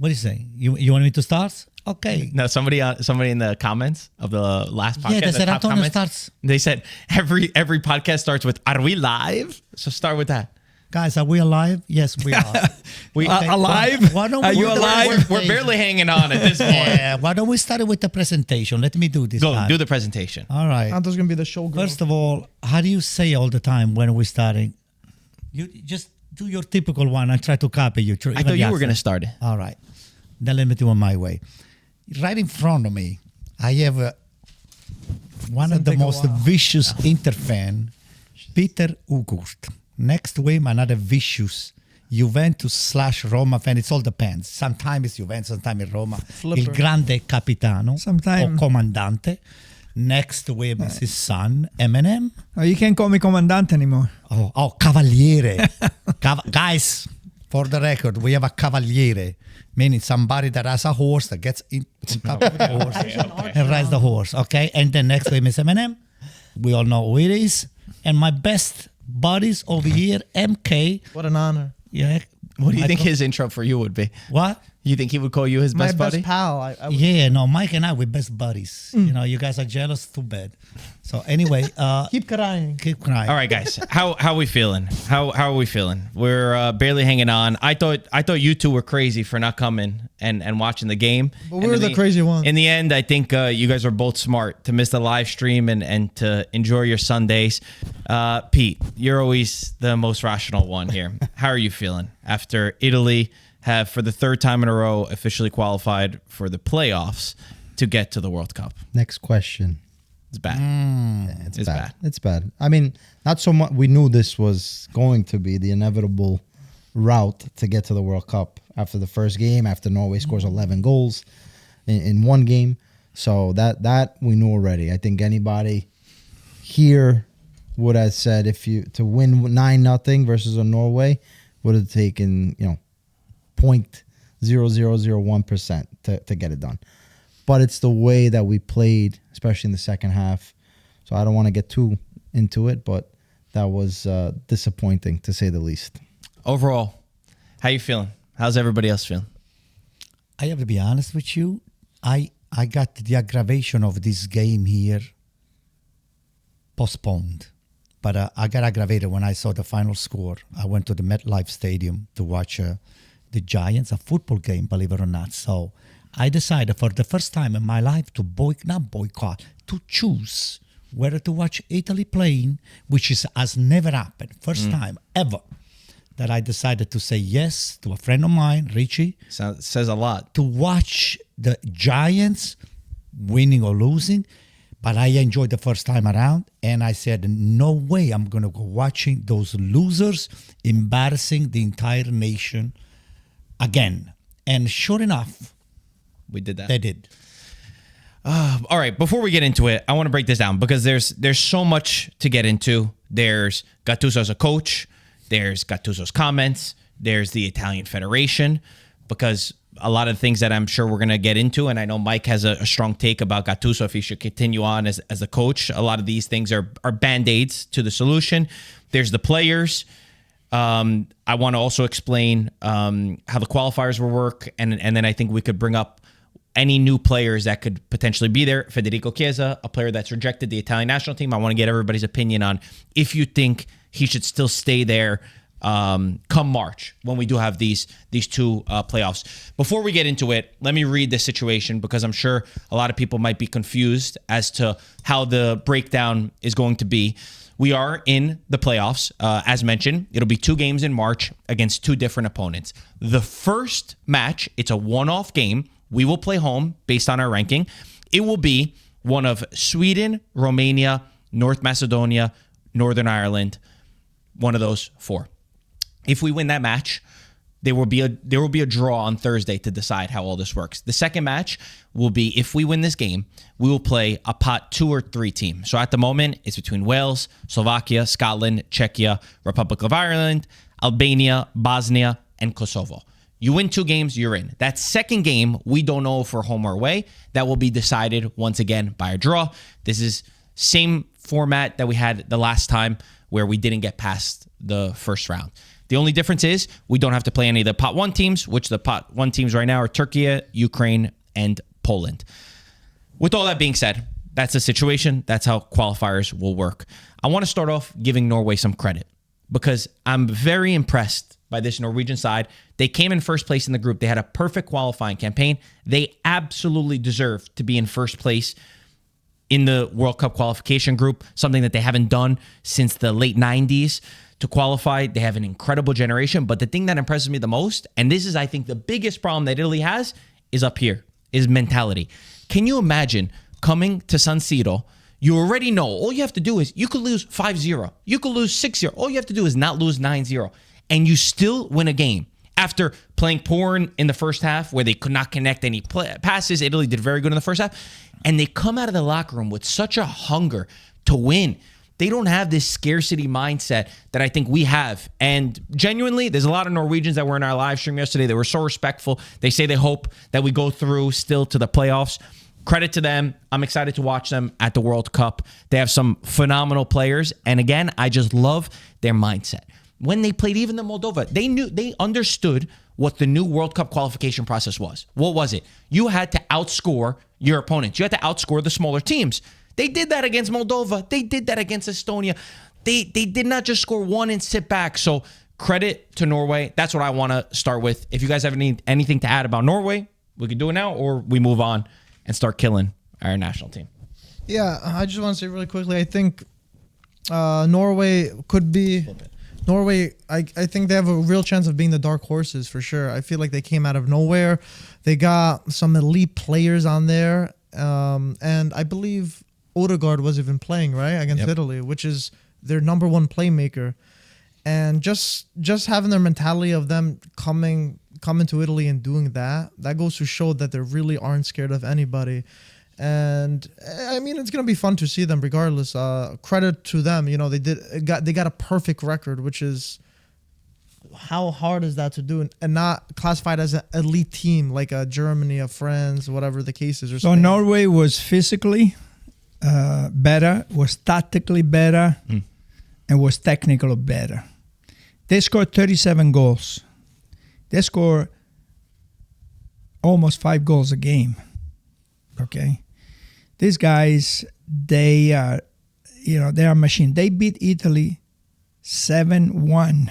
What do you say? You want me to start? Okay. No, somebody in the comments of the last podcast. Yeah, they said top Antonio comments, starts. They said every podcast starts with "Are we live?" So start with that. Guys, are we alive? Yes, we are. Alive? Why don't Are we you do the alive? presentation? We're barely hanging on at this point. Yeah, why don't we start with the presentation? Let me do this. Go time. do the presentation. All right. Anto's going to be the showgirl. First of all, how do you say all the time when we're starting? You just do your typical one and try to copy you. I thought you were going to start it. All right. Then let me do it my way. Right in front of me, I have one of the most vicious Inter fan, Peter Ugurt. Next to him, another vicious Juventus/Roma fan. It all depends. Sometimes it's Juventus, sometimes it's Roma. Flipper. Il grande capitano Sometime. or comandante. Next to him is his son, Eminem. Oh, you can't call me Comandante anymore. Oh, Cavaliere. Guys, for the record, we have a Cavaliere, meaning somebody that has a horse that gets in top of the horse and rides the horse, okay? And then next to him is Eminem. We all know who it is. And my best buddies over here, MK. What an honor. Yeah. What do you think his intro for you would be? What? You think he would call you his My best buddy? best pal. I would, Yeah, no, Mike and I, we're best buddies. You know, you guys are jealous, too bad. So anyway, keep crying. keep crying. All right, guys. How are we feeling? How are we feeling? We're barely hanging on. I thought you two were crazy for not coming and watching the game. But we were the crazy ones. In the end, I think you guys are both smart to miss the live stream and to enjoy your Sundays. Pete, you're always the most rational one here. How are you feeling after Italy have, for the third time in a row, officially qualified for the playoffs to get to the World Cup? Next question. It's bad. Yeah, It's bad. It's bad. I mean, not so much. We knew this was going to be the inevitable route to get to the World Cup after the first game, after Norway scores 11 goals in one game. So that we knew already. I think anybody here would have said to win 9-0 versus a Norway would have taken, 0.0001% to get it done. But it's the way that we played, especially in the second half. So I don't want to get too into it, but that was disappointing, to say the least. Overall, how you feeling? How's everybody else feeling? I have to be honest with you. I got the aggravation of this game here postponed. But I got aggravated when I saw the final score. I went to the MetLife Stadium to watch the Giants, a football game, believe it or not. So I decided for the first time in my life to to choose whether to watch Italy playing, which has never happened. First time ever that I decided to say yes to a friend of mine, Richie. Says a lot. To watch the Giants winning or losing. But I enjoyed the first time around, and I said, no way I'm going to go watching those losers embarrassing the entire nation again. And sure enough, We did that. they did. All right, before we get into it, I want to break this down because there's so much to get into. There's Gattuso as a coach. There's Gattuso's comments. There's the Italian Federation, because a lot of things that I'm sure we're going to get into, and I know Mike has a strong take about Gattuso if he should continue on as a coach. A lot of these things are Band-Aids to the solution. There's the players. I want to also explain how the qualifiers will work, and then I think we could bring up any new players that could potentially be there. Federico Chiesa, a player that's rejected the Italian national team. I want to get everybody's opinion on if you think he should still stay there come March when we do have these two playoffs. Before we get into it, let me read the situation because I'm sure a lot of people might be confused as to how the breakdown is going to be. We are in the playoffs. As mentioned, it'll be 2 games in March against 2 different opponents. The first match, it's a one-off game. We will play home based on our ranking. It will be one of Sweden, Romania, North Macedonia, Northern Ireland, one of those 4. If we win that match, there will be a draw on Thursday to decide how all this works. The second match will be, if we win this game, we will play a pot 2 or 3 team. So at the moment, it's between Wales, Slovakia, Scotland, Czechia, Republic of Ireland, Albania, Bosnia, and Kosovo. You win 2 games, you're in. That second game, we don't know if we're home or away. That will be decided once again by a draw. This is same format that we had the last time where we didn't get past the first round. The only difference is we don't have to play any of the pot 1 teams, which the pot 1 teams right now are Turkey, Ukraine, and Poland. With all that being said, that's the situation. That's how qualifiers will work. I want to start off giving Norway some credit because I'm very impressed by this Norwegian side. They came in first place in the group. They had a perfect qualifying campaign. They absolutely deserve to be in first place in the World Cup qualification group, something that they haven't done since the late 90s to qualify. They have an incredible generation. But the thing that impresses me the most, and this is, I think, the biggest problem that Italy has, is up here, is mentality. Can you imagine coming to San Siro? You already know all you have to do is you could lose 5-0. You could lose 6-0. All you have to do is not lose 9-0. And you still win a game. After playing poor in the first half where they could not connect any passes, Italy did very good in the first half. And they come out of the locker room with such a hunger to win. They don't have this scarcity mindset that I think we have. And genuinely, there's a lot of Norwegians that were in our live stream yesterday. They were so respectful. They say they hope that we go through still to the playoffs. Credit to them. I'm excited to watch them at the World Cup. They have some phenomenal players. And again, I just love their mindset. When they played even the Moldova, they understood what the new World Cup qualification process was. What was it? You had to outscore your opponents. You had to outscore the smaller teams. They did that against Moldova. They did that against Estonia. They did not just score one and sit back. So credit to Norway. That's what I want to start with. If you guys have anything to add about Norway, we can do it now, or we move on and start killing our national team. Yeah, I just want to say really quickly, I think Norway could be... Norway, I think they have a real chance of being the dark horses for sure. I feel like they came out of nowhere. They got some elite players on there. And I believe Odegaard was even playing, right, against Italy, which is their number one playmaker. And just having their mentality of them coming to Italy and doing that goes to show that they really aren't scared of anybody. And I mean, it's gonna be fun to see them regardless. Credit to them, you know, they got a perfect record, which is how hard is that to do, and not classified as an elite team like a Germany, a France, whatever the case is. Or so Norway was physically better, was tactically better, and was technically better. They scored 37 goals. They score almost 5 goals a game. Okay. These guys, they are a machine. They beat Italy 7-1.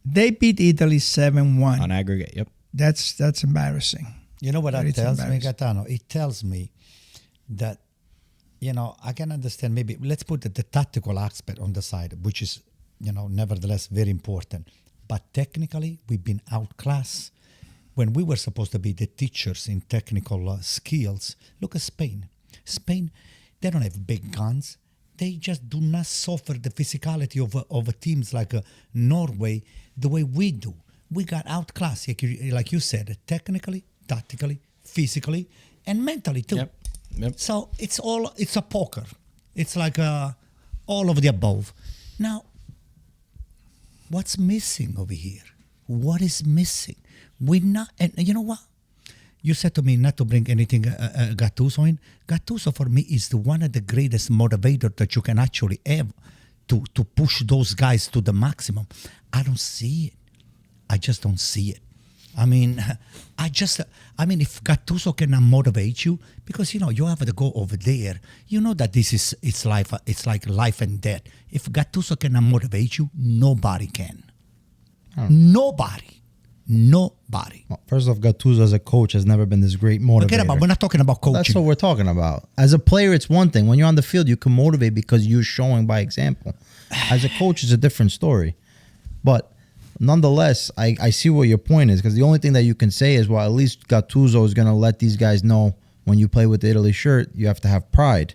They beat Italy 7-1. On aggregate, yep. That's embarrassing. You know what that tells me, Gaetano? It tells me that, you know, I can understand maybe, let's put the tactical aspect on the side, which is, you know, nevertheless very important. But technically, we've been outclassed. When we were supposed to be the teachers in technical skills, look at Spain. Spain, they don't have big guns. They just do not suffer the physicality of teams like Norway the way we do. We got outclassed, like you said, technically, tactically, physically, and mentally too. Yep. So it's a poker. It's like all of the above. Now, what's missing over here? What is missing? We're not, and you know what? You said to me not to bring anything Gattuso in. Gattuso for me is one of the greatest motivators that you can actually have to push those guys to the maximum. I don't see it. I just don't see it. I mean, if Gattuso cannot motivate you, because you know you have to go over there. You know that it's life. It's like life and death. If Gattuso cannot motivate you, nobody can. Nobody. Well, first off, Gattuso as a coach has never been this great motivator. We're not talking about coaching. That's what we're talking about. As a player, it's one thing. When you're on the field, you can motivate because you're showing by example. As a coach, it's a different story. But nonetheless, I see what your point is, because the only thing that you can say is, well, at least Gattuso is going to let these guys know when you play with the Italy shirt, you have to have pride.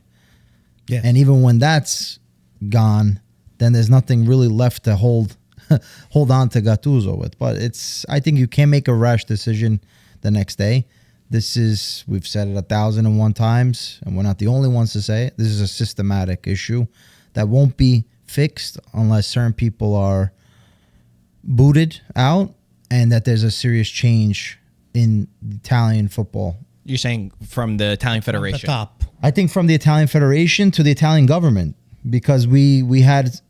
Yeah. And even when that's gone, then there's nothing really left to hold on to Gattuso with. But I think you can't make a rash decision the next day. We've said it 1,001 times, and we're not the only ones to say it. This is a systematic issue that won't be fixed unless certain people are booted out and that there's a serious change in Italian football. You're saying from the Italian Federation? From the top. I think from the Italian Federation to the Italian government, because we had,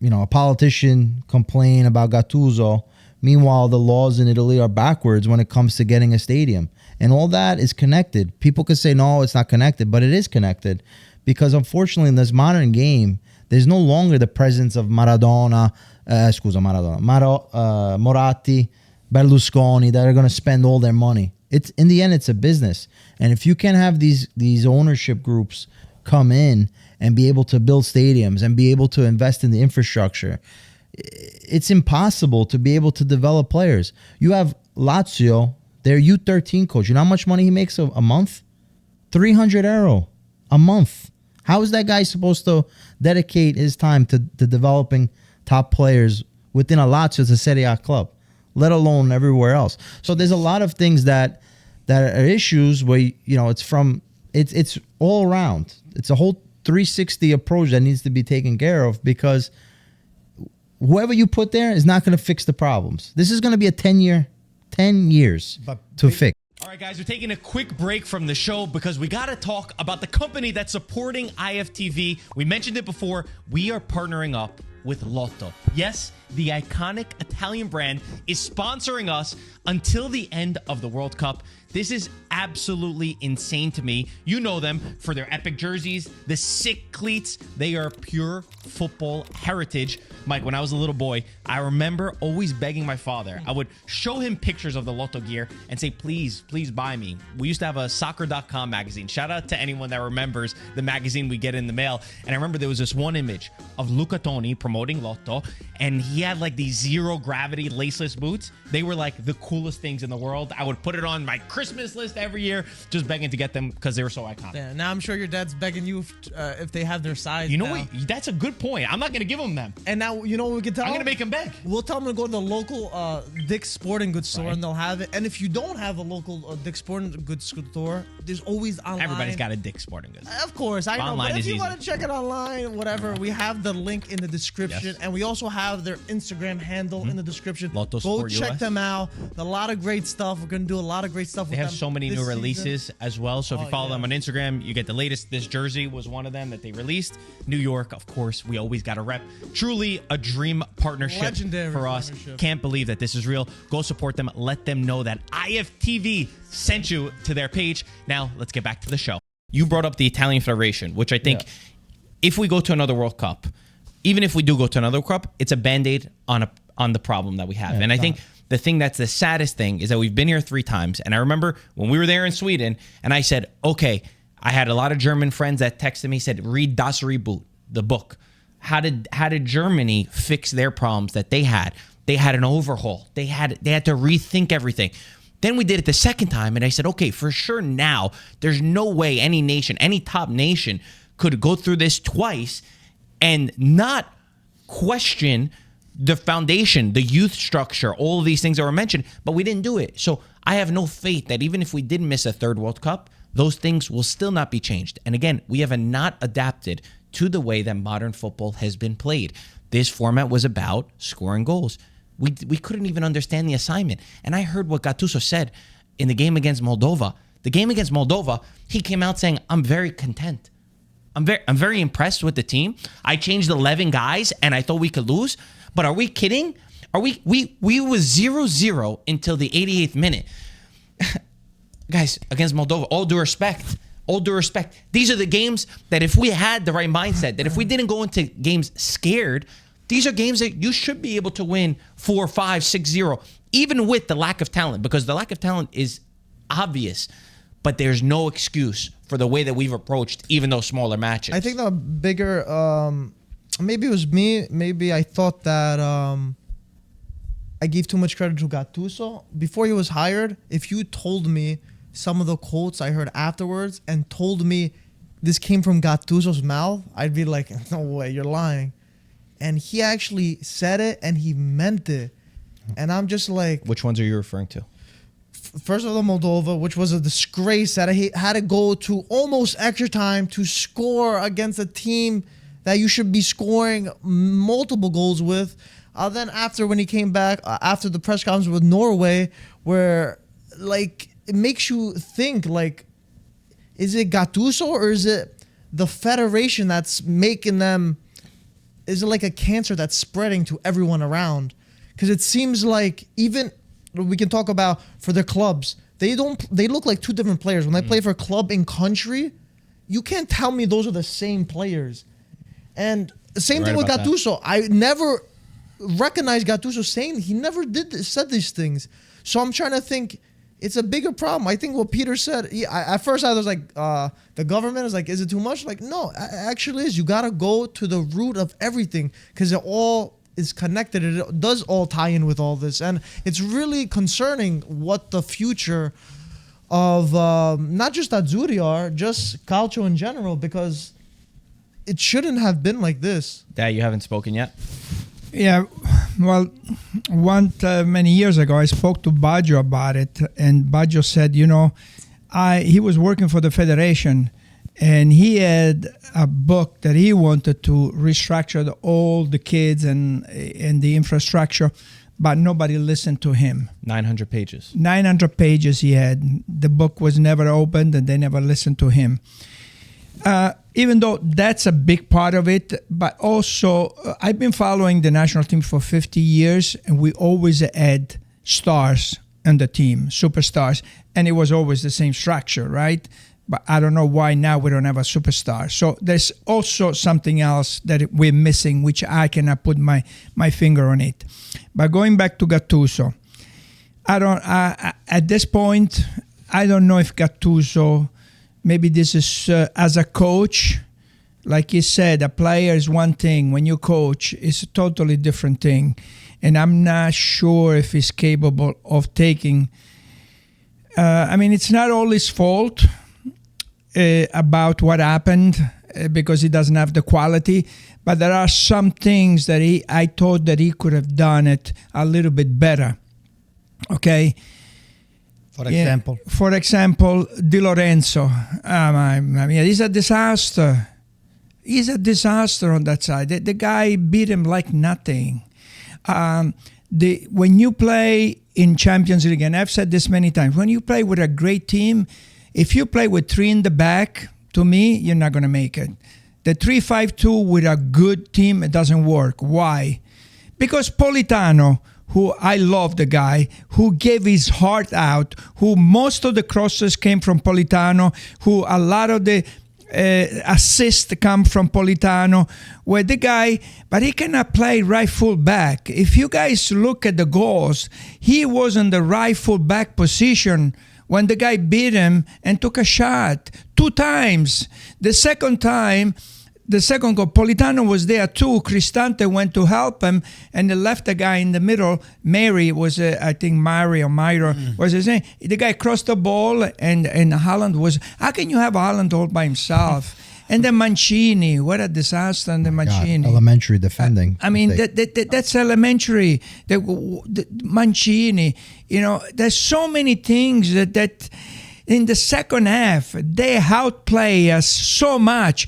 a politician complain about Gattuso. Meanwhile, the laws in Italy are backwards when it comes to getting a stadium. And all that is connected. People could say, no, it's not connected, but it is connected. Because unfortunately, in this modern game, there's no longer the presence of Moratti, Berlusconi, that are going to spend all their money. It's in the end, it's a business. And if you can have these ownership groups come in and be able to build stadiums and be able to invest in the infrastructure, it's impossible to be able to develop players. You have Lazio, their U13 coach. You know how much money he makes a month? 300 euro a month. How is that guy supposed to dedicate his time to developing top players within a Lazio, it's a Serie A club, let alone everywhere else? So there's a lot of things that are issues where, it's all around. It's a whole 360 approach that needs to be taken care of, because whoever you put there is not going to fix the problems. This is going to be a 10 years to fix. All right, guys, we're taking a quick break from the show because we got to talk about the company that's supporting IFTV. We mentioned it before. We are partnering up with Lotto. Yes, the iconic Italian brand is sponsoring us until the end of the World Cup. This is absolutely insane to me. You know them for their epic jerseys, the sick cleats. They are pure football heritage. Mike, when I was a little boy, I remember always begging my father. I would show him pictures of the Lotto gear and say, please, please buy me. We used to have a soccer.com magazine. Shout out to anyone that remembers the magazine we get in the mail. And I remember there was this one image of Luca Toni promoting Lotto, and he had like these zero gravity laceless boots. They were like the coolest things in the world. I would put it on my Christmas list every year, just begging to get them because they were so iconic. Yeah, now I'm sure your dad's begging you if they have their size. You know now. what? That's a good point. I'm not going to give them them. And now, you know what we can tell I'm them? going to make them beg. We'll tell them to go to the local Dick's Sporting Goods store, and they'll have it. And if you don't have a local Dick's Sporting Goods store, there's always online. Everybody's got a Dick's Sporting Goods. Of course, I know. Online But if is you easy. want to check it online, whatever, we have the link in the description. Yes. And we also have their Instagram handle in the description. Lotto Go Sport check US. them out. A lot of great stuff. We're going to do a lot of great stuff They with have them so many this new season. releases as well. So if you follow them on Instagram, you get the latest. This jersey was one of them that they released. New York, of course, we always got to rep. Truly a dream partnership Legendary for us. partnership. Can't believe that this is real. Go support them. Let them know that IFTV sent you to their page. Now, let's get back to the show. You brought up the Italian Federation, which I think if we go to another World Cup, even if we do go to another Cup, it's a Band-Aid on the problem that we have. And I think the thing that's the saddest thing is that we've been here 3 times. And I remember when we were there in Sweden, and I said, okay, I had a lot of German friends that texted me, said, read Das Reboot, the book. How did Germany fix their problems that they had? They had an overhaul. They had to rethink everything. Then we did it the second time, and I said, okay, for sure now, there's no way any nation, any top nation could go through this twice and not question the foundation, the youth structure, all of these things that were mentioned, but we didn't do it. So I have no faith that even if we did miss a third World Cup, those things will still not be changed. And again, we have not adapted to the way that modern football has been played. This format was about scoring goals. We couldn't even understand the assignment. And I heard what Gattuso said in the game against Moldova. The game against Moldova, he came out saying, I'm very content. I'm very impressed with the team. I changed 11 guys and I thought we could lose. But are we kidding? We was 0-0 until the 88th minute. Guys, against Moldova, all due respect. These are the games that if we had the right mindset, that if we didn't go into games scared, these are games that you should be able to win 4-5, 6-0, even with the lack of talent, because the lack of talent is obvious, but there's no excuse for the way that we've approached even those smaller matches. I think the bigger, maybe it was me, maybe I thought that I gave too much credit to Gattuso. Before he was hired, if you told me some of the quotes I heard afterwards and told me this came from Gattuso's mouth, I'd be like, no way, you're lying. And he actually said it and he meant it. And I'm just like... Which ones are you referring to? First of all, Moldova, which was a disgrace that I had to go to almost extra time to score against a team that you should be scoring multiple goals with. Then after when he came back, after the press conference with Norway, where like it makes you think like, is it Gattuso or is it the federation that's making them is it like a cancer that's spreading to everyone around? Because it seems like even we can talk about for the clubs, they look like two different players. When they play for club and country, you can't tell me those are the same players. And the same thing with Gattuso. I never recognized Gattuso saying he never said these things. So I'm trying to think. It's a bigger problem. I think what Peter said, at first I was like, the government is like, is it too much? Like, no, actually is. You got to go to the root of everything because it all is connected. It does all tie in with all this. And it's really concerning what the future of not just Azzurri are, just calcio in general, because it shouldn't have been like this. Dad, you haven't spoken yet? Yeah, well, many years ago, I spoke to Baggio about it, and Baggio said, he was working for the federation, and he had a book that he wanted to restructure all the kids and the infrastructure, but nobody listened to him. 900 pages. 900 pages he had. The book was never opened, and they never listened to him. Even though that's a big part of it, but also I've been following the national team for 50 years, and we always had stars on the team, superstars, and it was always the same structure, right? But I don't know why now we don't have a superstar. So there's also something else that we're missing, which I cannot put my finger on it. But going back to Gattuso, at this point, I don't know if Gattuso. Maybe this is as a coach, like you said, a player is one thing. When you coach, it's a totally different thing. And I'm not sure if he's capable of taking... it's not all his fault about what happened because he doesn't have the quality. But there are some things that I thought that he could have done it a little bit better. Okay? For example, Di Lorenzo. He's a disaster. He's a disaster on that side. The guy beat him like nothing. When you play in Champions League, and I've said this many times, when you play with a great team, if you play with three in the back, to me, you're not going to make it. The 3-5-2 with a good team, it doesn't work. Why? Because Politano, who I love the guy, who gave his heart out, who most of the crosses came from Politano, who a lot of the assists come from Politano, where the guy, but he cannot play right full back. If you guys look at the goals, he was in the right full back position when the guy beat him and took a shot 2 times. The second time, the second goal, Politano was there too. Cristante went to help him, and they left the guy in the middle. Mary was, I think, Mari or Myra was his name. The guy crossed the ball, and Haaland was. How can you have Haaland all by himself? And then Mancini, what a disaster! And the Mancini, elementary defending. That's elementary. The Mancini, there's so many things that in the second half they outplay us so much.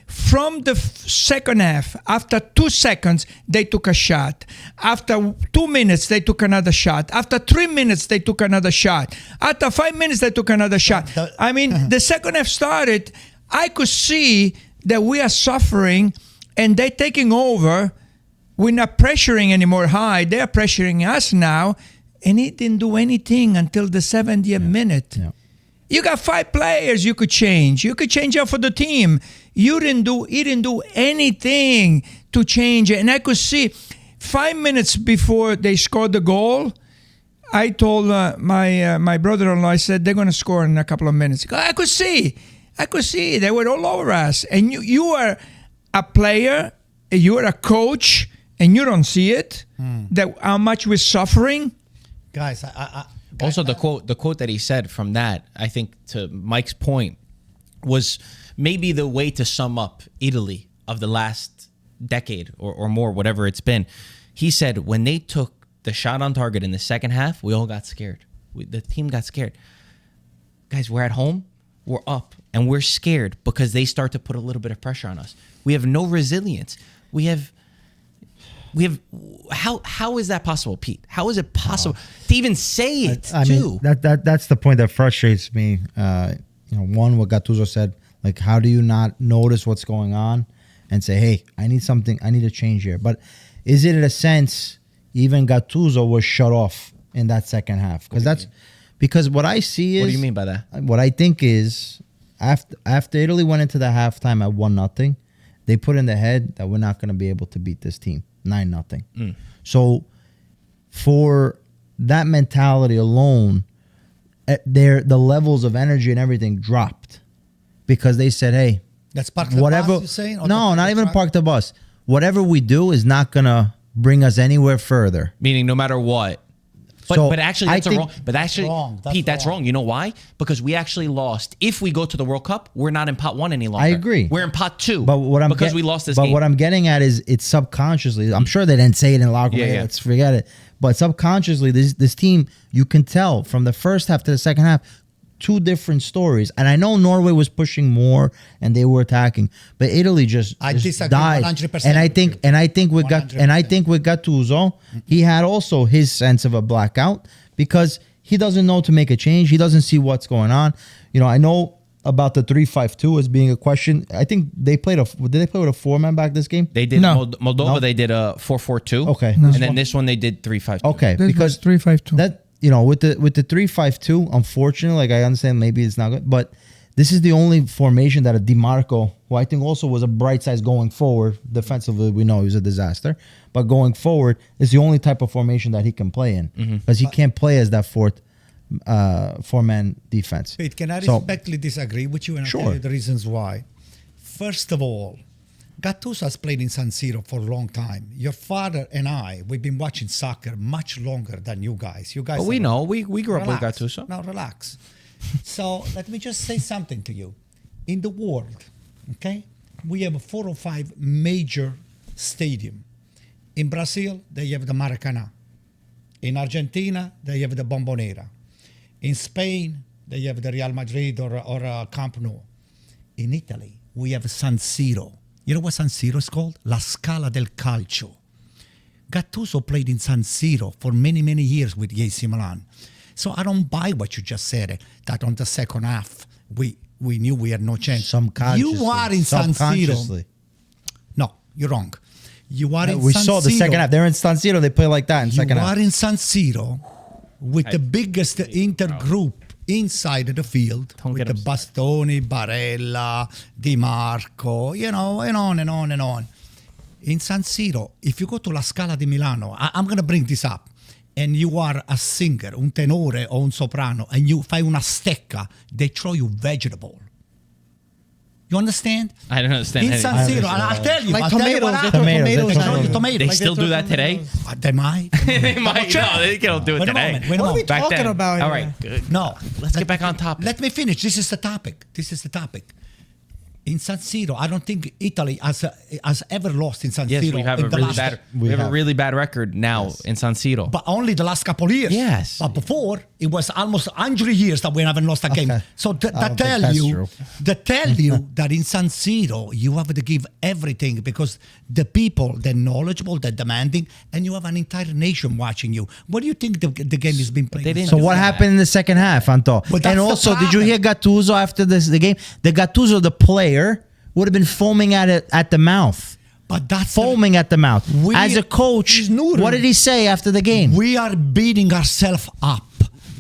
From the second half, after 2 seconds, they took a shot. After 2 minutes, they took another shot. After 3 minutes, they took another shot. After 5 minutes, they took another shot. The second half started, I could see that we are suffering and they're taking over. We're not pressuring anymore high. They're pressuring us now. And he didn't do anything until the 70th minute. Yeah. You got 5 players you could change. You could change out for the team. He didn't do anything to change it. And I could see 5 minutes before they scored the goal, I told my brother-in-law, I said, they're going to score in a couple of minutes. I could see. They were all over us. And you are a player, you are a coach, and you don't see it, that how much we're suffering. Guys, also, the quote that he said from that, I think, to Mike's point, was maybe the way to sum up Italy of the last decade or more, whatever it's been. He said, when they took the shot on target in the second half, we all got scared. The team got scared. Guys, we're at home, we're up, and we're scared because they start to put a little bit of pressure on us. We have no resilience. We have how is that possible, Pete? How is it possible to even say it? I mean, that's the point that frustrates me. One, what Gattuso said, like, how do you not notice what's going on? and say, hey, I need something, I need a change here. But is it in a sense, even Gattuso was shut off in that second half? Because what I see is... What do you mean by that? What I think is, after Italy went into the halftime at 1-0, they put in the head that we're not going to be able to beat this team, 9-0. So for that mentality alone, the levels of energy and everything dropped because they said, hey, That's park the whatever. bus, you're saying? Or No, the not even truck? park the bus. Whatever we do is not going to bring us anywhere further. Meaning, no matter what. But, So, but actually, I that's think- wrong. But actually, wrong. That's Pete, that's wrong. wrong. You know why? Because we actually lost. If we go to the World Cup, we're not in pot 1 any longer. I agree. We're in pot 2. But what I'm because we lost this But game. what I'm getting at is it's subconsciously. I'm sure they didn't say it in the locker room. Yeah, "Hey, yeah. let's forget it. But subconsciously, this team, you can tell from the first half to the second half, two different stories. And I know Norway was pushing more and they were attacking, but Italy just disagree died. 100% And I with think you. and I think with 100%. Gattuso, he had also his sense of a blackout because he doesn't know to make a change. He doesn't see what's going on. You know, I know about the 3-5-2 as being a question. I think they played did they play with a 4-man back this game? They did No. Moldova. No. They did a 4-4-2. Okay. and This then one- this one they did 3-5-2. Okay, This because was 3-5-2. that, you know, with the 3-5-2, unfortunately, like I understand maybe it's not good, but this is the only formation that a DiMarco, who I think also was a bright side going forward, defensively we know he was a disaster, but going forward is the only type of formation that he can play in because he can't play as that four-man defense. Pete, can I So- respectfully disagree with you and I'll Sure. tell you the reasons why. First of all, Gattuso has played in San Siro for a long time. Your father and I, we've been watching soccer much longer than you guys. You guys, But we are- know. We grew up with Relax. Gattuso. Now relax. So let me just say something to you. In the world, okay, we have 4 or 5 major stadium. In Brazil, they have the Maracanã. In Argentina, they have the Bombonera. In Spain, they have the Real Madrid or Camp Nou. In Italy, we have San Siro. You know what San Siro is called? La Scala del Calcio. Gattuso played in San Siro for many, many years with AC Milan. So I don't buy what you just said, that on the second half, we knew we had no chance. Subconsciously. You are in San Siro. Subconsciously. No, you're wrong. You are in We San saw the Siro. second half. They're in San Siro. They play like that in You second are half. in San Siro with the biggest intergroup inside of the field Don't with get the upset. Bastoni, Barella, Di Marco, you know, and on and on and on. In San Siro, if you go to La Scala di Milano, I'm going to bring this up, and you are a singer, un tenore o un soprano, and you fai una stecca, they throw you vegetable. You understand? I don't understand. In any- San Siro, and I'll tell you. Like I'll tell you tomatoes, what they happened. throw Tomatoes, tomatoes. they at throw you. tomatoes. They Like still throw do that today? tomatoes. They might. They might. No, they don't do it Wait a today. moment, wait a What are we moment. Back talking then. about All here? right. Good. No. Let's get back on topic. Let me finish. This is the topic. In San Siro, I don't think Italy has ever lost in San Yes, Siro. we have in a the really last- bad. We We have a have. really bad record now in San Siro. But only the last couple of years. Yes. But before, it was almost 100 years that we haven't lost a game. Okay. So I that don't tell think that's you, true. that in San Siro, you have to give everything because the people, they're knowledgeable, they're demanding, and you have an entire nation watching you. What do you think the game has been played? they didn't So do what that. happened in the second half, Anto? But that's And the also, did you problem. hear Gattuso after the game? The Gattuso, the player, would have been foaming at the mouth. But that's Foaming at the mouth. We- As a coach, He's neutered. what did he say after the game? We are beating ourselves up.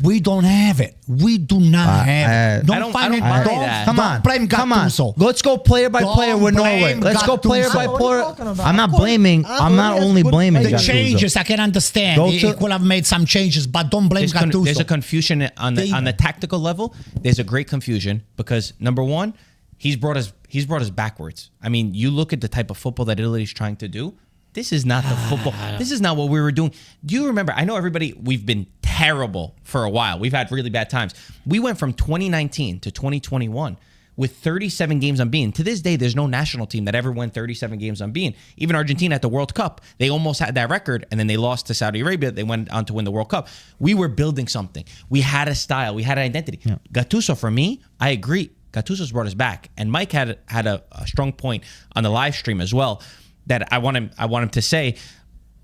We don't have it. We do not have it. I don't buy that. Come on, blame come on. Gattuso. Let's go player by Don't player with Norway. blame Let's go player by Gattuso. What are player. you talking about? I'm not Of course, blaming. I'm not Anthony only has good blaming The players. Gattuso. changes, I can understand. Go He to- could have made some changes, but don't blame Gattuso. There's a confusion on the David. tactical level. There's a great confusion because number one, he's brought us backwards. I mean, you look at the type of football that Italy's trying to do. This is not the football. This is not what we were doing. Do you remember? I know we've been terrible for a while. We've had really bad times. We went from 2019 to 2021 with 37 games unbeaten. To this day, there's no national team that ever won 37 games unbeaten. Even Argentina at the World Cup, they almost had that record, and then they lost to Saudi Arabia. They went on to win the World Cup. We were building something. We had a style. We had an identity. Yeah. Gattuso, for me, I agree. Gattuso's brought us back. And Mike had a strong point on the live stream as well that I want him to say,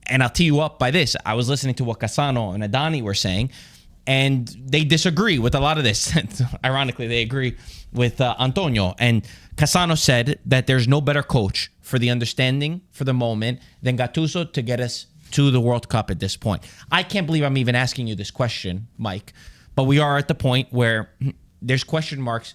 and I'll tee you up by this. I was listening to what Cassano and Adani were saying, and they disagree with a lot of this. Ironically, they agree with Antonio. And Cassano said that there's no better coach for the understanding for the moment than Gattuso to get us to the World Cup at this point. I can't believe I'm even asking you this question, Mike, but we are at the point where there's question marks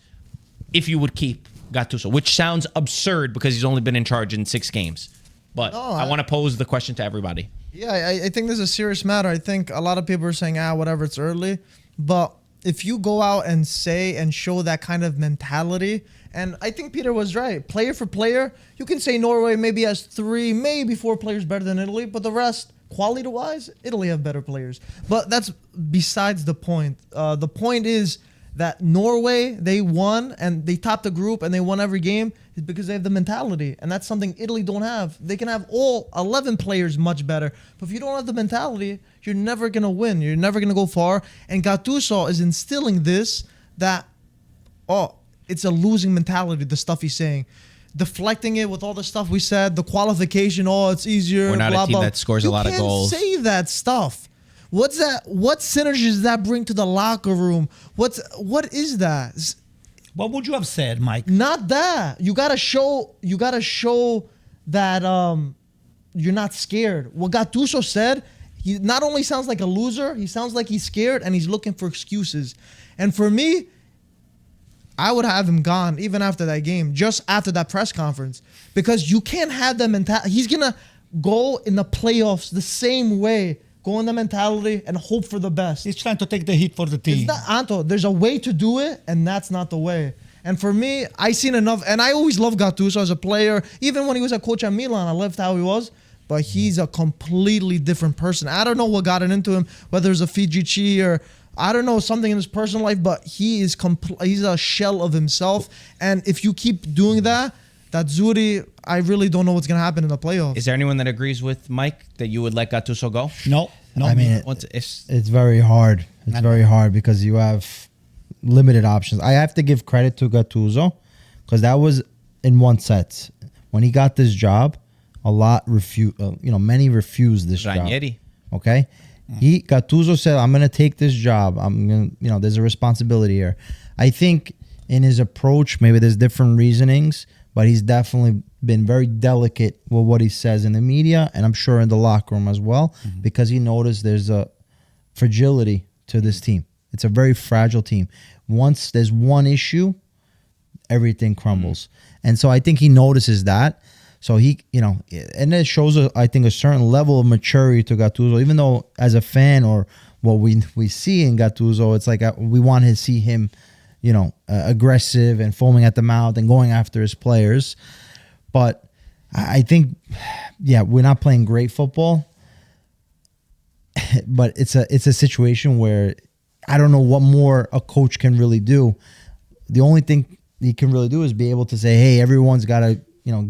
if you would keep Gattuso, which sounds absurd because he's only been in charge in 6 games. But I want to pose the question to everybody. Yeah, I think this is a serious matter. I think a lot of people are saying, whatever, it's early. But if you go out and say and show that kind of mentality, and I think Peter was right, player for player, you can say Norway maybe has 3, maybe 4 players better than Italy, but the rest, quality-wise, Italy have better players. But that's besides the point. The point is that Norway, they won, and they topped the group, and they won every game is because they have the mentality. And that's something Italy don't have. They can have all 11 players much better. But if you don't have the mentality, you're never going to win. You're never going to go far. And Gattuso is instilling this that, it's a losing mentality, the stuff he's saying. Deflecting it with all the stuff we said, the qualification, it's easier. We're not blah, a team blah. that scores a lot of goals. You can't say that stuff. What's that? What synergy does that bring to the locker room? What is that? What would you have said, Mike? Not that. You gotta show that you're not scared. What Gattuso said, he not only sounds like a loser, he sounds like he's scared and he's looking for excuses. And for me, I would have him gone even after that game, just after that press conference, because you can't have that mentality. He's gonna go in the playoffs the same way. Go in the mentality and hope for the best. He's trying to take the heat for the team. It's not, Anto, there's a way to do it, and that's not the way. And for me, I seen enough, and I always loved Gattuso as a player. Even when he was a coach at Milan, I loved how he was. But he's a completely different person. I don't know what got it into him, whether it's a Fiji or I don't know, something in his personal life, but he is he's a shell of himself. And if you keep doing that Azzurri, I really don't know what's going to happen in the playoffs. Is there anyone that agrees with Mike that you would let Gattuso go? No. I mean, it's very hard. It's very hard because you have limited options. I have to give credit to Gattuso because that was in one set. When he got this job, many refused this Ranieri. job. Okay? Gattuso said, I'm going to take this job. I'm going to, there's a responsibility here. I think in his approach, maybe there's different reasonings, but he's definitely been very delicate with what he says in the media, and I'm sure in the locker room as well, because he noticed there's a fragility to this team. It's a very fragile team. Once there's one issue, everything crumbles. And so I think he notices that. So he, and it shows, I think, a certain level of maturity to Gattuso, even though as a fan or what we see in Gattuso, it's like we want to see him, aggressive and foaming at the mouth and going after his players. But I think, we're not playing great football. But it's a situation where I don't know what more a coach can really do. The only thing he can really do is be able to say, hey, everyone's got to,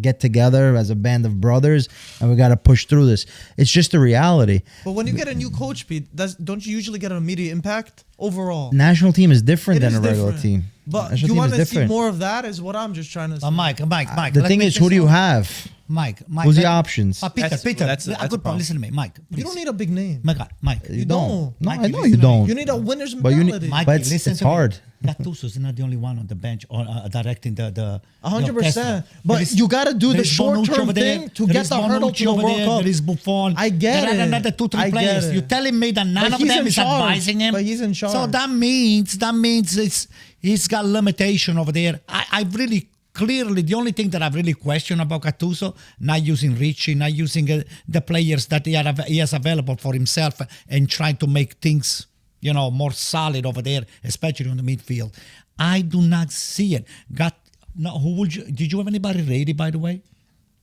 get together as a band of brothers, and we got to push through this. It's just a reality. But when you get a new coach, Pete, don't you usually get an immediate impact overall? National team is different than a regular team. But National you team want is to see different. more of that is what I'm just trying to say. Mike. The thing is, who do you have? Mike. Who's the options? Peter, that's a good point. Listen to me, Mike. Please. You don't need a big name. Mike. You don't. No, Mike, I know listen you to me. don't. You need a winner's But you mentality. need, Mike, but listen it's to me. hard. Gattuso is not the only one on the bench or directing the 100%. But you got to do the short-term thing to get the hurdle to the World Cup. There is Buffon. I get there it. are another 2-3 I get players. it. You're telling me that none But of he's them in is charge. advising him? But he's in charge. So that means he's got limitation over there. I really clearly, the only thing that I really question about Gattuso, not using Ricci, not using the players that he has available for himself and trying to make things, more solid over there, especially on the midfield. I do not see it. Did you have anybody ready, by the way?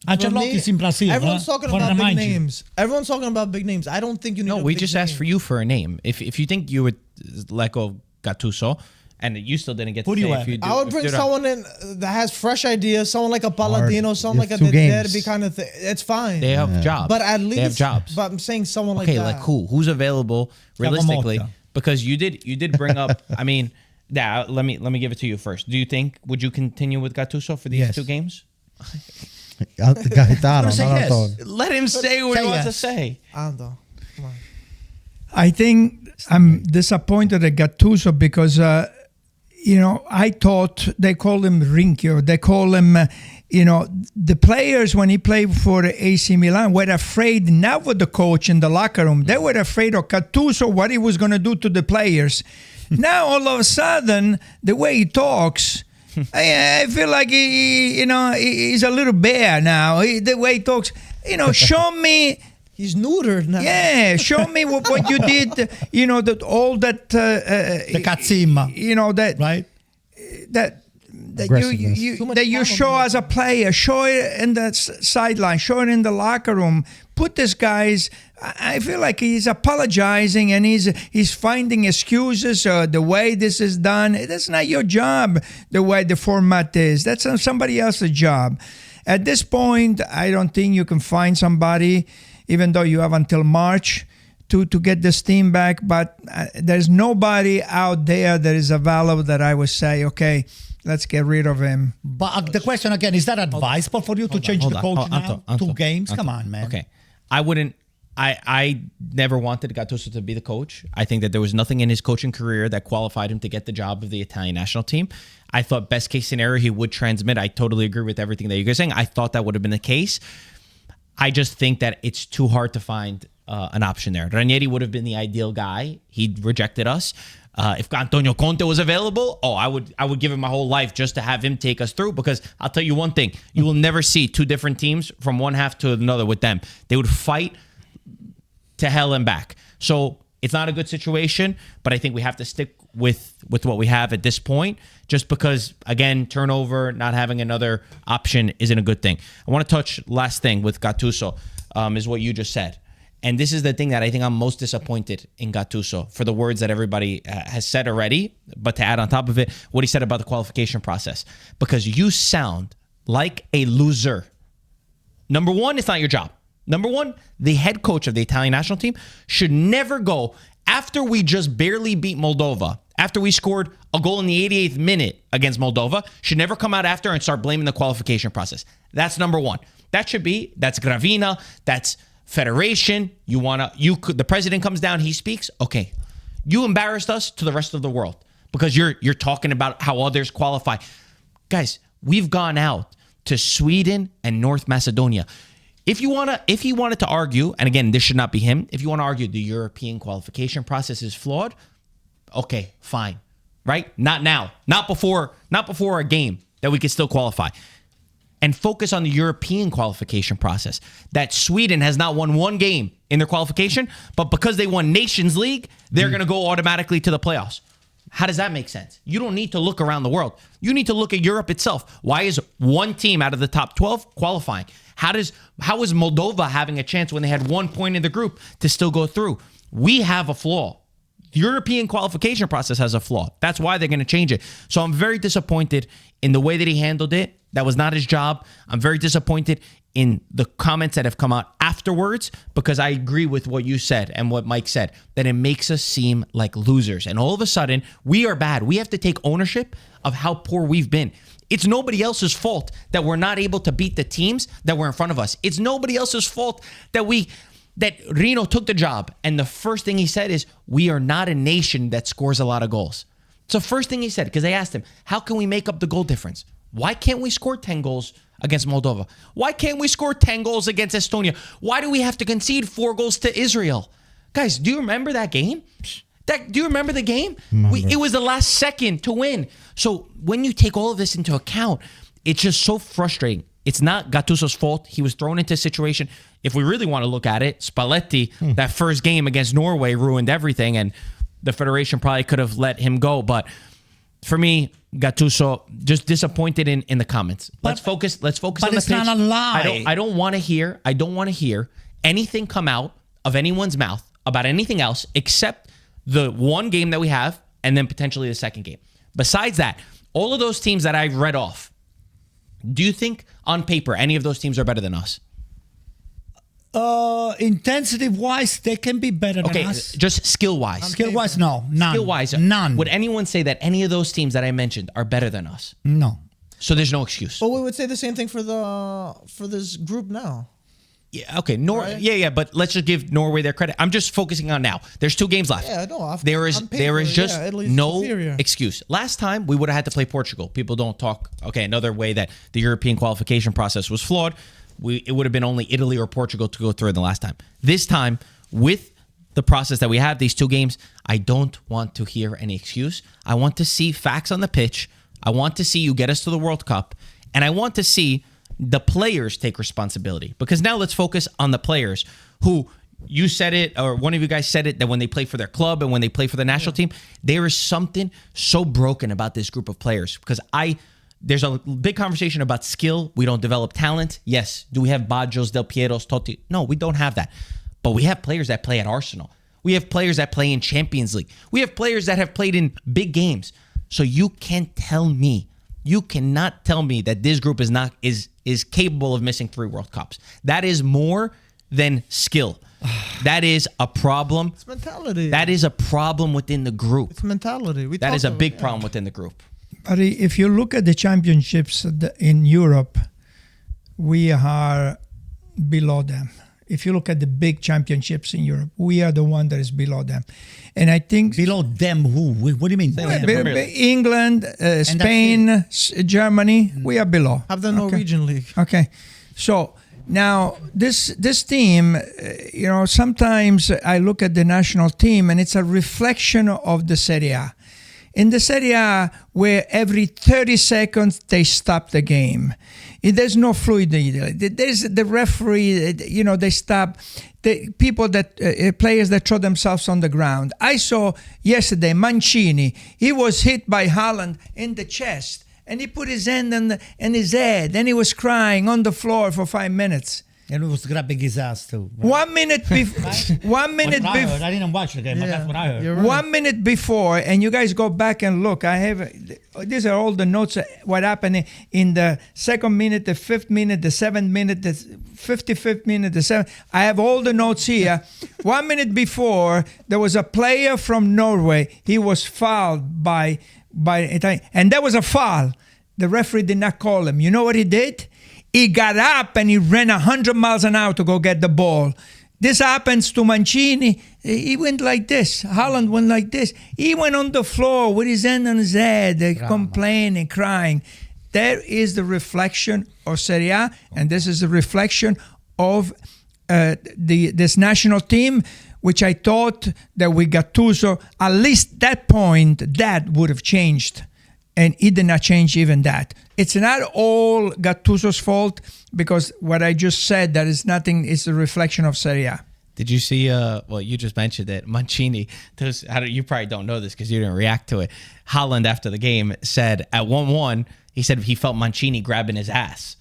Ancelotti's in Brazil. Everyone's talking about big names. Everyone's talking about big names. I don't think you need No, a we big just name. asked for you for a name. If you think you would let go of Gattuso, and you still didn't get Who to do say you if have? you do. I would bring someone in that has fresh ideas, someone like a Palladino, someone You like have a 2 games. Derby kind of thing. It's fine. They have jobs. But at least they have jobs. But I'm saying someone like Okay, that. like who? Who's available realistically? Yamamoto. Because you did bring up. I mean, let me give it to you first. Would you continue with Gattuso for these Yes. 2 games? Gaetano, say not yes. Antonio. Let him say what he Say wants to yes. say. Ando. Come on. I think I'm disappointed at Gattuso because, I thought they call him Rinchio. They call him, the players when he played for AC Milan were afraid not with the coach in the locker room. They were afraid of Gattuso, what he was going to do to the players. Now, all of a sudden, the way he talks, I feel like he's a little bear now. The way he talks, show me. He's neutered now. Yeah, show me what you did. The cazzimma. That right? That you show as a player, show it in the sideline, show it in the locker room. Put this guy's. I feel like he's apologizing and he's finding excuses. The way this is done, that's not your job. The way the format is, that's somebody else's job. At this point, I don't think you can find somebody, even though you have until March to get this team back. But there's nobody out there that is available that I would say, okay, let's get rid of him. But the question again, is that advisable for you to change the coach now? Anto, 2 games? Come on, man. Okay. I never wanted Gattuso to be the coach. I think that there was nothing in his coaching career that qualified him to get the job of the Italian national team. I thought best case scenario, he would transmit. I totally agree with everything that you guys are saying. I thought that would have been the case. I just think that it's too hard to find an option there. Ranieri would have been the ideal guy. He rejected us. If Antonio Conte was available, I would give him my whole life just to have him take us through, because I'll tell you one thing, you will never see 2 different teams from one half to another with them. They would fight to hell and back. So it's not a good situation, but I think we have to stick with what we have at this point, just because, again, turnover, not having another option isn't a good thing. I want to touch last thing with Gattuso, is what you just said. And this is the thing that I think I'm most disappointed in Gattuso, for the words that everybody has said already, but to add on top of it, what he said about the qualification process. Because you sound like a loser. Number one, it's not your job. Number one, the head coach of the Italian national team should never go, after we just barely beat Moldova, after we scored a goal in the 88th minute against Moldova, should never come out after and start blaming the qualification process. That's number one. That's Gravina, that's Federation. The president comes down, he speaks. Okay, you embarrassed us to the rest of the world because you're talking about how others qualify. Guys, we've gone out to Sweden and North Macedonia. If he wanted to argue, and again, this should not be him, if you want to argue the European qualification process is flawed, okay, fine. Right? Not now. Not before a game that we could still qualify. And focus on the European qualification process. That Sweden has not won 1 game in their qualification, but because they won Nations League, they're going to go automatically to the playoffs. How does that make sense? You don't need to look around the world. You need to look at Europe itself. Why is 1 team out of the top 12 qualifying? How is Moldova having a chance when they had 1 point in the group to still go through? We have a flaw. The European qualification process has a flaw. That's why they're going to change it. So I'm very disappointed in the way that he handled it. That was not his job. I'm very disappointed in the comments that have come out afterwards, because I agree with what you said and what Mike said, that it makes us seem like losers. And all of a sudden, we are bad. We have to take ownership of how poor we've been. It's nobody else's fault that we're not able to beat the teams that were in front of us. It's nobody else's fault that Rino took the job, and the first thing he said is, we are not a nation that scores a lot of goals. It's the first thing he said, because they asked him, how can we make up the goal difference? Why can't we score 10 goals against Moldova? Why can't we score 10 goals against Estonia? Why do we have to concede 4 goals to Israel? Guys, do you remember that game? Do you remember the game? It was the last second to win. So when you take all of this into account, it's just so frustrating. It's not Gattuso's fault. He was thrown into a situation. If we really want to look at it, Spalletti, that first game against Norway ruined everything, and the Federation probably could have let him go. But for me, Gattuso, just disappointed in the comments. Let's focus on the pitch. But it's not a lie. I don't want to hear anything come out of anyone's mouth about anything else except the 1 game that we have, and then potentially the second game. Besides that, all of those teams that I've read off, do you think on paper any of those teams are better than us? Intensity-wise, they can be better than us. Just skill-wise. Skill-wise, no. None. Skill-wise, none. Would anyone say that any of those teams that I mentioned are better than us? No. So there's no excuse. But we would say the same thing for this group now. Yeah, okay. Right? Yeah, but let's just give Norway their credit. I'm just focusing on now. There's 2 games left. Yeah, no. There is just Italy's no superior. excuse. Last time we would have had to play Portugal. People don't talk. Okay, another way that the European qualification process was flawed. It would have been only Italy or Portugal to go through the last time. This time, with the process that we have, these 2 games, I don't want to hear any excuse. I want to see facts on the pitch. I want to see you get us to the World Cup, and I want to see the players take responsibility. Because now let's focus on the players who, you said it, or one of you guys said it, that when they play for their club and when they play for the national team, there is something so broken about this group of players. Because there's a big conversation about skill. We don't develop talent. Yes. Do we have Bajos, Del Pieros, Totti? No, we don't have that. But we have players that play at Arsenal. We have players that play in Champions League. We have players that have played in big games. So you cannot tell me that this group is capable of missing 3 World Cups. That is more than skill. That is a problem. It's mentality. That is a problem within the group. It's mentality. That is a big problem within the group. But if you look at the championships in Europe, we are below them. If you look at the big championships in Europe, we are the one that is below them. And I think... Below them who? What do you mean? England, Spain, Germany, we are below. Have the Norwegian league. Okay. So now this team, sometimes I look at the national team and it's a reflection of the Serie A. In the Serie A, where every 30 seconds they stop the game. There's no fluidity. There's the referee, they stop. The people players that throw themselves on the ground. I saw yesterday Mancini. He was hit by Haaland in the chest, and he put his hand in his head, and he was crying on the floor for 5 minutes. And he was grabbing his ass too. Right? 1 minute before. I didn't watch the game, but that's what I heard. Right. 1 minute before, and you guys go back and look. These are all the notes. What happened in the 2nd minute, the 5th minute, the 7th minute, the 55th minute, the 7th. I have all the notes here. 1 minute before, there was a player from Norway. He was fouled by Italian, and that was a foul. The referee did not call him. You know what he did? He got up and he ran 100 miles an hour to go get the ball. This happens to Mancini. He went like this. Haaland went like this. He went on the floor with his hand on his head, complaining, crying. There is the reflection of Serie A, and this is the reflection of this national team, which I thought that with Gattuso, at least that point, that would have changed. And it did not change even that. It's not all Gattuso's fault, because what I just said, that is nothing, it's a reflection of Serie A. Did you see, you just mentioned that Mancini, you probably don't know this because you didn't react to it. Haaland, after the game, said at 1-1, he said he felt Mancini grabbing his ass.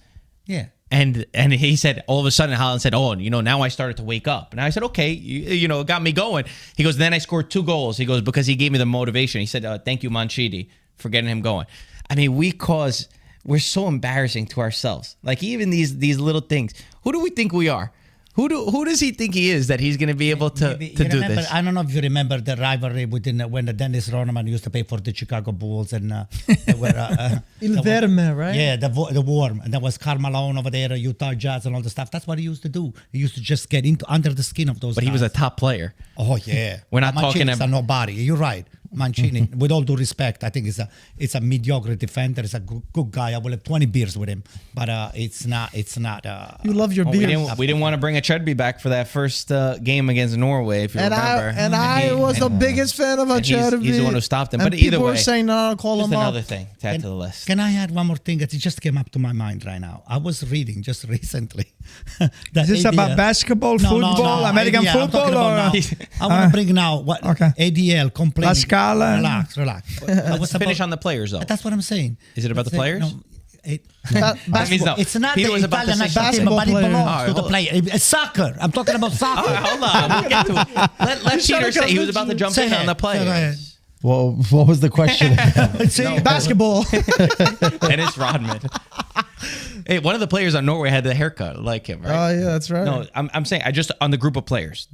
Yeah. And he said, all of a sudden, Haaland said, now I started to wake up. And I said, okay, it got me going. He goes, then I scored 2 goals. He goes, because he gave me the motivation. He said, thank you, Mancini, for getting him going. I mean, we're so embarrassing to ourselves. Like, even these little things. Who do we think we are? Who does he think he is that he's going to be able to do this? I don't know if you remember the rivalry when the Dennis Rodman used to play for the Chicago Bulls, and they were Il Verme, right? Yeah, the Worm, and there was Karl Malone over there, Utah Jazz, and all the stuff. That's what he used to do. He used to just get under the skin of those. But guys. He was a top player. Oh yeah, We're not talking about nobody. You're right. Mancini, with all due respect, I think it's a mediocre defender. It's a good guy. I will have 20 beers with him, but it's not. You love your beer. We didn't want to bring a Chudby back for that first game against Norway, if you remember. I was the biggest fan of Chudby. He's the one who stopped him. And but either people way, were saying, no, call him up. Another thing to add to the list. Can I add one more thing that just came up to my mind right now? I was reading just recently. Is this about basketball, football, American football? I want to bring now what ADL complaining. La Scala. Relax. Let's finish on the players, though. That's what I'm saying. Is it about the players? No, basketball. It's not Peter the was about to Italian say national team, but it basketball belongs to the player. It's soccer. I'm talking about soccer. Hold on. We'll get to it. Let Peter say. He was about to jump in on the players. Well, what was the question? Basketball. Dennis Rodman. Hey, one of the players on Norway had the haircut like him, right? Oh, yeah, that's right. No, I'm saying, on the group of players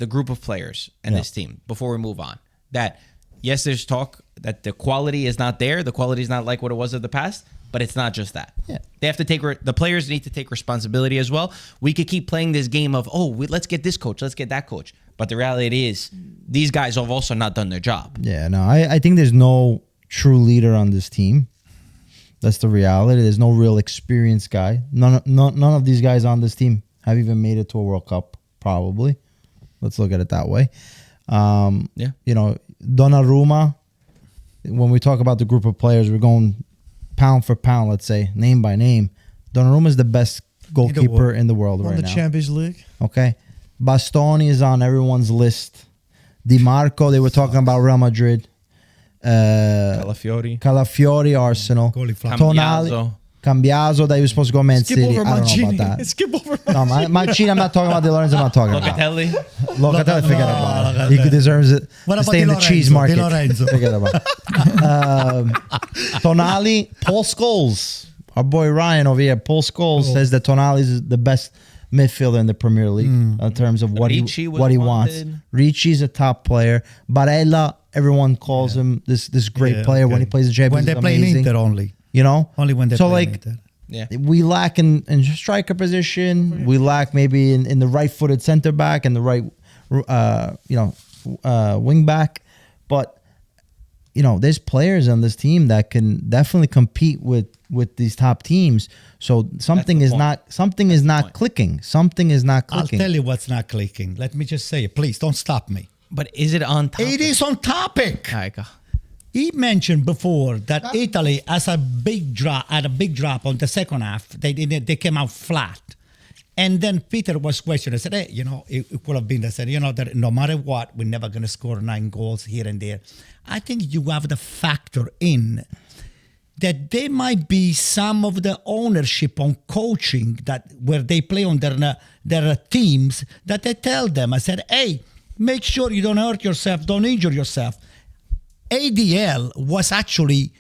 and this team, before we move on, that yes, there's talk that the quality is not there. The quality is not like what it was of the past. But it's not just that. Yeah. They have to take the players need to take responsibility as well. We could keep playing this game of let's get this coach, let's get that coach. But the reality is, these guys have also not done their job. Yeah, no, I think there's no true leader on this team. That's the reality. There's no real experienced guy. None of these guys on this team have even made it to a World Cup, probably. Let's look at it that way. Yeah. You know, Donnarumma, when we talk about the group of players, we're going pound for pound, let's say, name by name. Donnarumma is the best goalkeeper in the world Won right the now. Champions League. Okay. Bastoni is on everyone's list. Di Marco, they were talking about Real Madrid. Calafiori, Arsenal. Tonali, Cambiaso, that he was supposed to go Man Skip City. over I don't know Mancini. about that. Skip over No, Mancini, I'm not talking about. De Lorenzo, I'm not talking about. Locatelli. Locatelli, forget about it. He deserves it What to about stay in Di the cheese Lorenzo? Di market. Lorenzo. Forget about it. Tonali, Paul Scholes. Our boy Ryan over here, Paul Scholes says that Tonali is the best midfielder in the Premier League in terms of what Ricci he was what he wants. wanted. Ricci's a top player. Barella, everyone calls him this great player when he plays in Champions When they League. play in Amazing. Inter only. You know? Only when they so play in like Inter. Yeah. we lack in striker position. We lack maybe in the right-footed center back and the right wing back. But you know, there's players on this team that can definitely compete with these top teams. So something is not clicking. Something is not I'll clicking. tell you what's not clicking. Let me just say it. Please don't stop me. But is it on top? It is on topic. All right, go. He mentioned before that Italy has a big drop on the second half. They came out flat. And then Peter was questioning. I said, hey, you know, it could have been. I said, you know, that no matter what, we're never going to score 9 goals here and there. I think you have to factor in that there might be some of the ownership on coaching that where they play on their teams that they tell them. I said, hey, make sure you don't hurt yourself, don't injure yourself. ADL was actually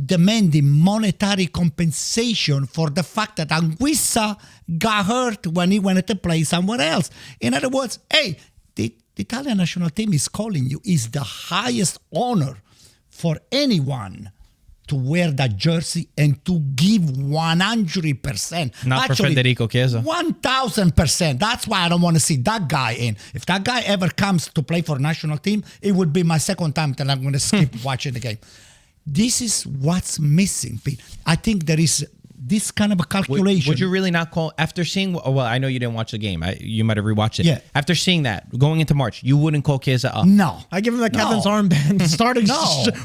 demanding monetary compensation for the fact that Anguissa got hurt when he went to play somewhere else. In other words, hey, the Italian national team is calling you. Is the highest honor for anyone to wear that jersey and to give 100%. Not for Federico Chiesa. 1,000%. That's why I don't want to see that guy in. If that guy ever comes to play for national team, it would be my second time that I'm going to skip watching the game. This is what's missing, Pete. I think there is this kind of a calculation. Would you really not call after seeing? Well, I know you didn't watch the game. You might have rewatched it. Yeah. After seeing that, going into March, you wouldn't call Chiesa up. No. I give him the captain's armband, starting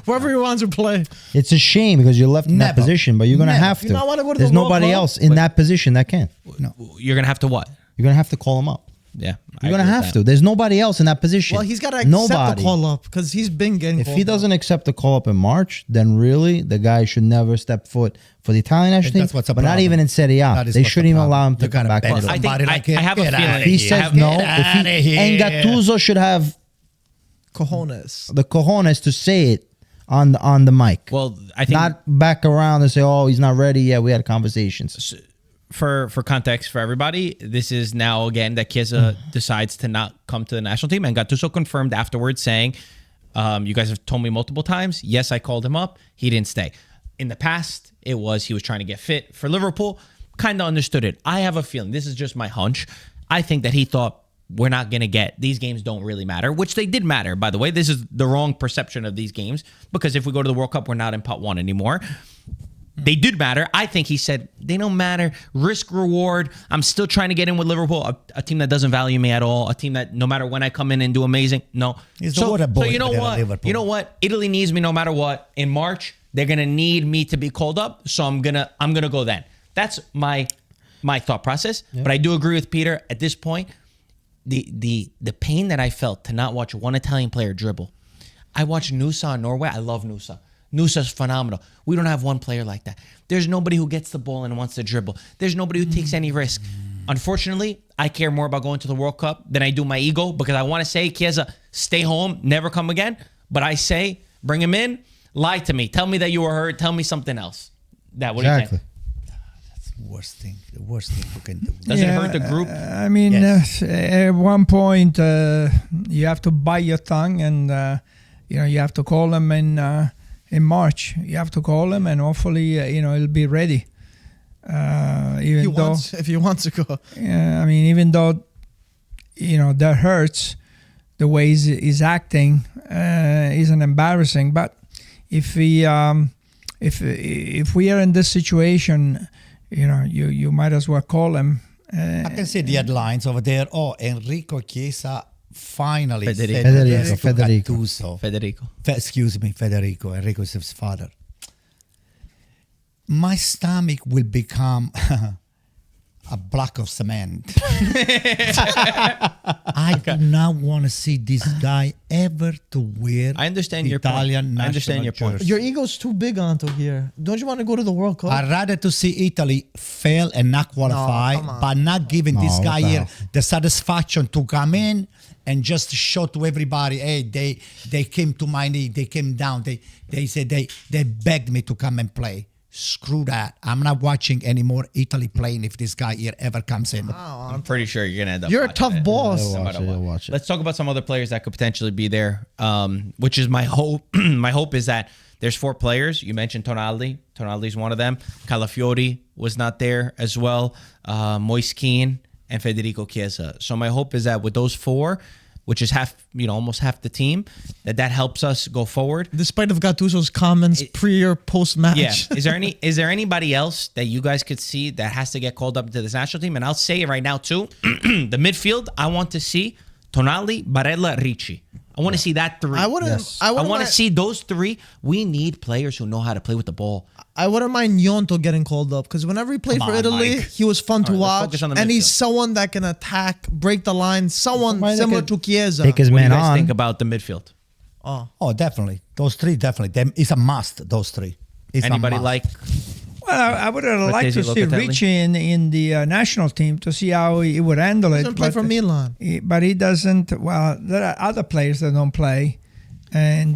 whoever he wants to play. It's a shame because you're left in that Never. position, but you're going to Never. have to. You not wanna go to There's the World nobody Cup? else in that position that can. No. You're gonna have to what? You're going to have to call him up. Yeah, You're going to have to. There's nobody else in that position. Well, he's got to accept the call up because he's been getting If called he up. doesn't accept the call up in March, then really the guy should never step foot for the Italian national team, That's what's the but not problem. even in Serie A. That is They what's shouldn't the even allow him problem. to come back. You're into gonna it. ban somebody like him. I have a Get feeling outta if He here. says no. Get outta And here. Gattuso should have cojones. the cojones to say it on the mic. Well, I think Not back around and say, "Oh, he's not ready." Yeah, we had conversations. for context for everybody, this is now again that Chiesa decides to not come to the national team, and Gattuso confirmed afterwards saying, "You guys have told me multiple times. Yes, I called him up. He didn't stay. In the past, it was he was trying to get fit for Liverpool. Kind of understood it. I have a feeling. This is just my hunch. I think that he thought." We're not going to get, these games don't really matter, which they did matter, by the way. This is the wrong perception of these games, because if we go to the World Cup, we're not in pot 1 anymore. They did matter. I think he said, they don't matter. Risk reward. I'm still trying to get in with Liverpool, a team that doesn't value me at all, a team that no matter when I come in and do amazing. No. He's the water boy you know there at what? Liverpool. You know what? Italy needs me no matter what. In March, they're going to need me to be called up, so I'm going to go then. That's my thought process. Yeah. But I do agree with Peter at this point. The pain that I felt to not watch one Italian player dribble. I watched Nusa in Norway. I love Nusa. Nusa's phenomenal. We don't have one player like that. There's nobody who gets the ball and wants to dribble. There's nobody who takes any risk. Unfortunately, I care more about going to the World Cup than I do my ego, because I want to say, Chiesa, stay home, never come again. But I say, bring him in, lie to me. Tell me that you were hurt. Tell me something else. What do you think? The worst thing you can do. Does it hurt the group? I mean, Yes. at one point, you have to bite your tongue, and you have to call them and in March. You have to call him, and hopefully, he'll be ready. If he wants to go. I mean, even though, that hurts, the way he's acting isn't embarrassing. But if we are in this situation, you might as well call him. I can see the headlines over there. Oh, Enrico Chiesa finally Federico. Gattuso. Federico. Excuse me, Federico. Enrico is his father. My stomach will become a block of cement. I do not want to see this guy ever to wear I understand the your Italian point. I understand your national point. jersey. Your ego's too big, Anto, here. Don't you want to go to the World Cup? I'd rather to see Italy fail and not qualify, come on. but not giving this No, guy what the here hell? the satisfaction to come in and just show to everybody, hey, they came to my knee, they came down, they said they begged me to come and play. Screw that. I'm not watching anymore Italy playing if this guy here ever comes in. I'm pretty sure you're gonna end up. You're a watching tough it. boss. No matter what. Watch it. Let's talk about some other players that could potentially be there. Which is my hope. My hope is that there's 4 players. You mentioned Tonali. Tonali's one of them. Calafiori was not there as well. Moise Kean and Federico Chiesa. So my hope is that with those 4, which is almost half the team, that helps us go forward. Despite of Gattuso's comments pre or post match. Yeah. Is there anybody else that you guys could see that has to get called up into this national team? And I'll say it right now too. The midfield, I want to see Tonali, Barella, Ricci. I want to see that 3. I wouldn't. Yes. I I wouldn't want to mind- see those 3. We need players who know how to play with the ball. I wouldn't mind Yonto getting called up because whenever he played Come for on, Italy, Mike. he was fun to All right, let's watch, focus on the and he's midfield. someone that can attack, break the line, someone Somebody that similar can to Chiesa. Take his What do you man guys on. think about the midfield? Oh, definitely. Those 3, definitely. It's a must, those 3. It's a Anybody must. like? Well, I would have liked to see Locatelli? Ricci in the national team to see how he would handle He it. doesn't play for Milan. But he doesn't. Well, there are other players that don't play, and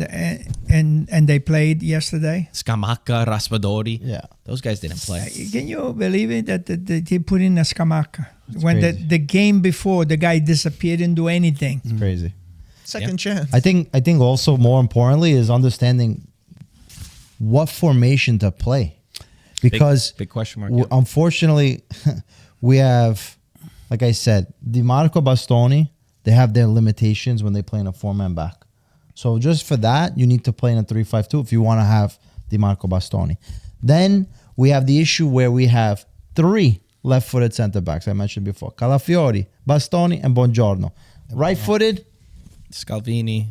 they played yesterday. Scamacca, Raspadori. Yeah. Those guys didn't play. Can you believe it that they put in a Scamacca when crazy. the game before the guy disappeared, didn't do anything. It's crazy. Second chance. I think also more importantly is understanding what formation to play, because Big question mark. Yeah. unfortunately we have, like I said, DiMarco, Bastoni. They have their limitations when they play in a 4-man back. So just for that, you need to play in a 3-5-2 if you want to have DiMarco, Bastoni. Then we have the issue where we have 3 left-footed center backs. I mentioned before: Calafiori, Bastoni, and Buongiorno. Right-footed. Scalvini.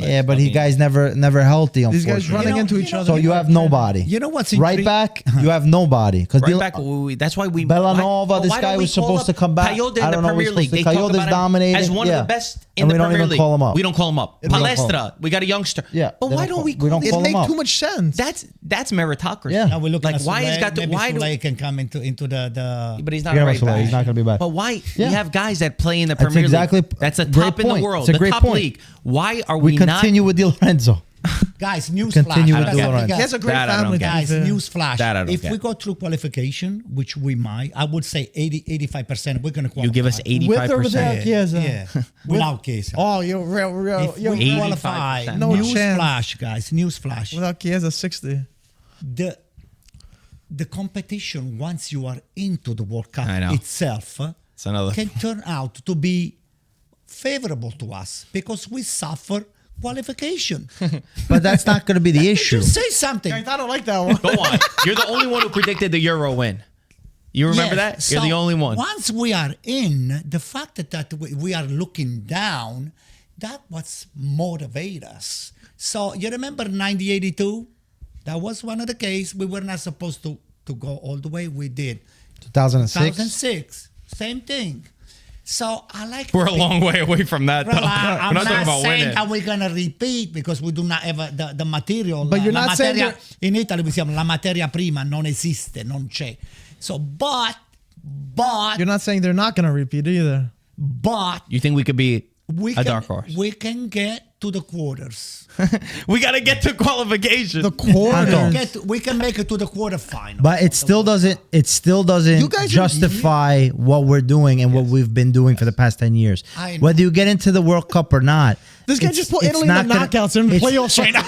Yeah, but he guys never healthy. These guys Unfortunately, running into each other. so you have nobody. You know what's right back? You have nobody because Right back. That's why we. Bellanova, why- this why guy don't we was call supposed up to come back. Coyote I in the don't know, we're Premier League. supposed to- They talk Coyote's about him dominating. as one Yeah. of the best in And the we don't Premier even League. call him up. We don't call him up. don't call him Palestra, we got a youngster. Yeah, but they why don't don't we? call- we don't call It call him makes up. too much sense. That's meritocracy. Yeah. Now we're looking Like at why Soulé. has got to? Maybe Why do? Soulé can come into the But he's not Forget a about right Soulé, back. he's not gonna be back. But why? Yeah. We have guys that play in the That's Premier exactly- League. That's the great top in the point. world. It's a The great top point. league. Why are We we not? continue with Di Lorenzo. guys. News Continue flash. with Di Lorenzo. He has a great That I don't family. get. Guys, to be fair. news flash. That I don't If get. we go through qualification, which we might, I would say 85%, we're going to qualify. You give us 85%. With or without Chiesa? Yeah, without Chiesa. Oh, you're real. If we 85%. qualify, No news chance. flash, guys, news flash. Without Chiesa, 60. The competition, once you are into the World Cup I know. itself, It's another. can turn out to be favorable to us because we suffer qualification. But that's not going to be the issue. Just say something. I don't like that one. Go on. You're the only one who predicted the Euro win. You remember Yes. that? You're the So only one. Once we are in, the fact that we are looking down, that was motivate us. So you remember 1982? That was one of the cases. We were not supposed to go all the way. We did. 2006. 2006, same thing. So I like. We're a long way away from that, though. I'm We're not talking not about saying winning. that we're gonna repeat because we do not have the material. But you're la not saying materia, in Italy we say la materia prima non esiste, non c'è. So, but You're not saying they're not going to repeat either. You think we could be we a can, dark horse? we can get to the quarters. We got to get to qualification. The quarter. We can make it to the quarterfinal. But it still doesn't. It still You doesn't guys are- justify what we're doing and what we've been doing for the past 10 years. I know. Whether you get into the World Cup or not, This guy just put it's Italy in the not gonna- knockouts and it's- playoffs right now.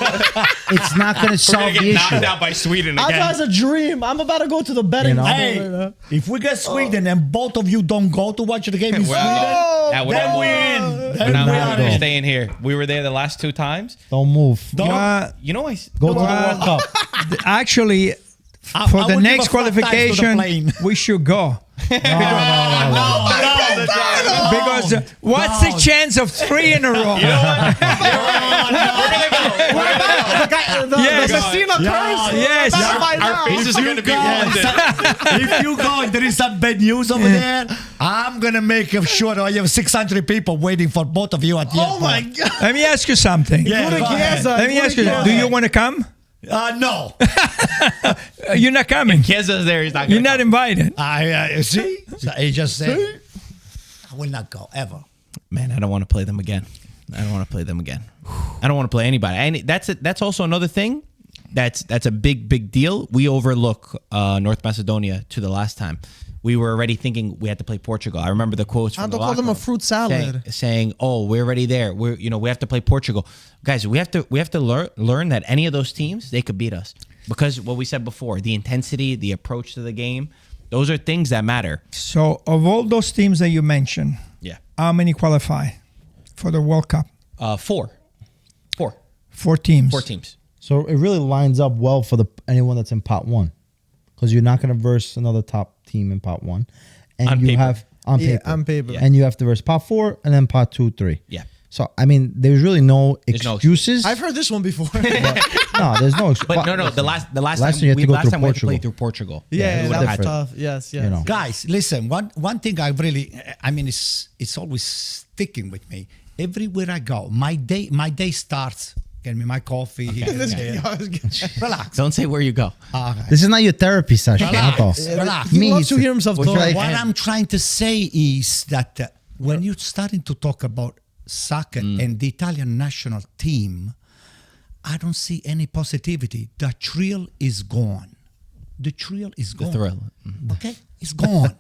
It's not going to We're solve gonna the get knocked issue. out by Sweden I again. thought it was a dream. I'm about to go to the betting. You know? zone. Hey, if we get Sweden and both of you don't go to watch the game in Sweden, Now we're then not we moving. in. We're Then not we moving. are We're in. staying here. We were there the last 2 times. Don't move. You know, Go to the Well, World Cup. Actually, I for will the give next a flat tire to the qualification, plane. we should go. No. Because what's the chance of 3 in a row? Yes. The Messina curse. Yes. Our faces are going to be blended. If you go and there is some bad news over there, I'm gonna make sure I have 600 people waiting for both of you at the Oh my airport. God. Let me ask you something. Yeah, go ahead. Chiesa. Let me ask you, do you want to come? No. You're not coming. Kiesa's there. He's not You're going to not invited. I see. So he just said, I will not go ever. Man, I don't want to play them again. I don't want to play them again. I don't want to play anybody. And that's also another thing. That's a big deal. We overlook North Macedonia to the last time. We were already thinking we had to play Portugal. I remember the quotes from I the don't call them locker a room fruit salad. saying, "Oh, we're already there. We have to play Portugal." Guys, we have to learn that any of those teams, they could beat us. Because what we said before, the intensity, the approach to the game, those are things that matter. So, of all those teams that you mentioned, Yeah. how many qualify for the World Cup? 4 4 teams. 4 teams. So it really lines up well for anyone that's in pot 1. Because you're not going to verse another top team in pot 1. And On you paper. have on Yeah, paper. on paper. And you have to verse pot 4 and then pot 2, 3. Yeah. So I mean, there's really no There's no excuses. I've heard this one before. No, there's no excuses. But no, the last Last time time you had to go last through time we had to play Portugal. through Portugal. Yeah, we would've that had was to. tough. Yes, yes. You know. Guys, listen, one thing I really, I mean, it's always sticking with me. Everywhere I go, my day starts. Get me my coffee. Relax. Don't say where you go. This is not your therapy session. Relax. Marco. Relax. He loves to hear himself Would you talk. like- What I'm trying to say is that when you're starting to talk about soccer and the Italian national team, I don't see any positivity. The thrill is gone. The thrill is gone. thrill. Okay? It's gone.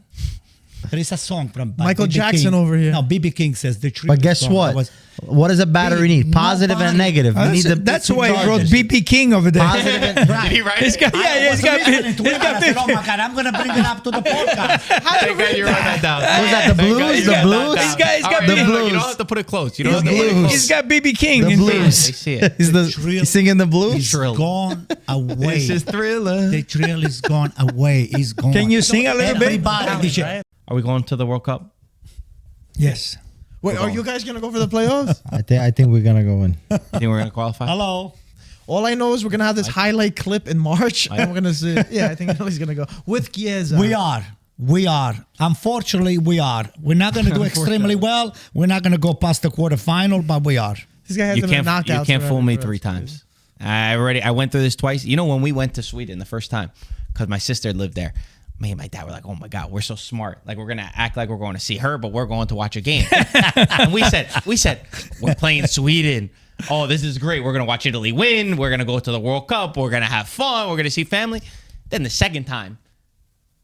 There is a song from Michael B.B. Jackson King. over here. No, B.B. King says the thrill But guess is gone. what? I was- What does a battery need? Positive and nobody- negative. You need the That's why he wrote charges. BP King over there. positive and Right. He write He's it? got, yeah, I he's was got, listening to he's it and I got said, oh my God, I'm going to bring it up to the podcast. Thank God you wrote that down. Was that the Thank blues? God you The got blues? that down. This guy's All got right, the no, You blues. don't have to put it close. You don't have to put it blues. close. he's got BB King. the in there. blues. They see it. He's thrill he's singing the blues. It's gone away. This is Thriller. The thrill is gone away. It's gone. Can you sing a little bit? Everybody, Are we going to the World Cup? Yes. Wait, are you guys gonna go for the playoffs? I think we're gonna go in. You think we're going to qualify? Hello. All I know is we're gonna have this highlight clip in March, and we're gonna see. Yeah, I think Italy's gonna go with Chiesa. We are. Unfortunately, we are. We're not going to do extremely well. We're not going to go past the quarterfinal, but we are. This guy has You them in can't, knockouts. you can't fool forever, me forever. 3 times. I went through this twice. You know, when we went to Sweden the first time, because my sister lived there, me and my dad were like, oh my God, we're so smart. Like, we're going to act like we're going to see her, but we're going to watch a game. And we said, we're playing Sweden. Oh, this is great. We're going to watch Italy win. We're going to go to the World Cup. We're going to have fun. We're going to see family. Then the second time,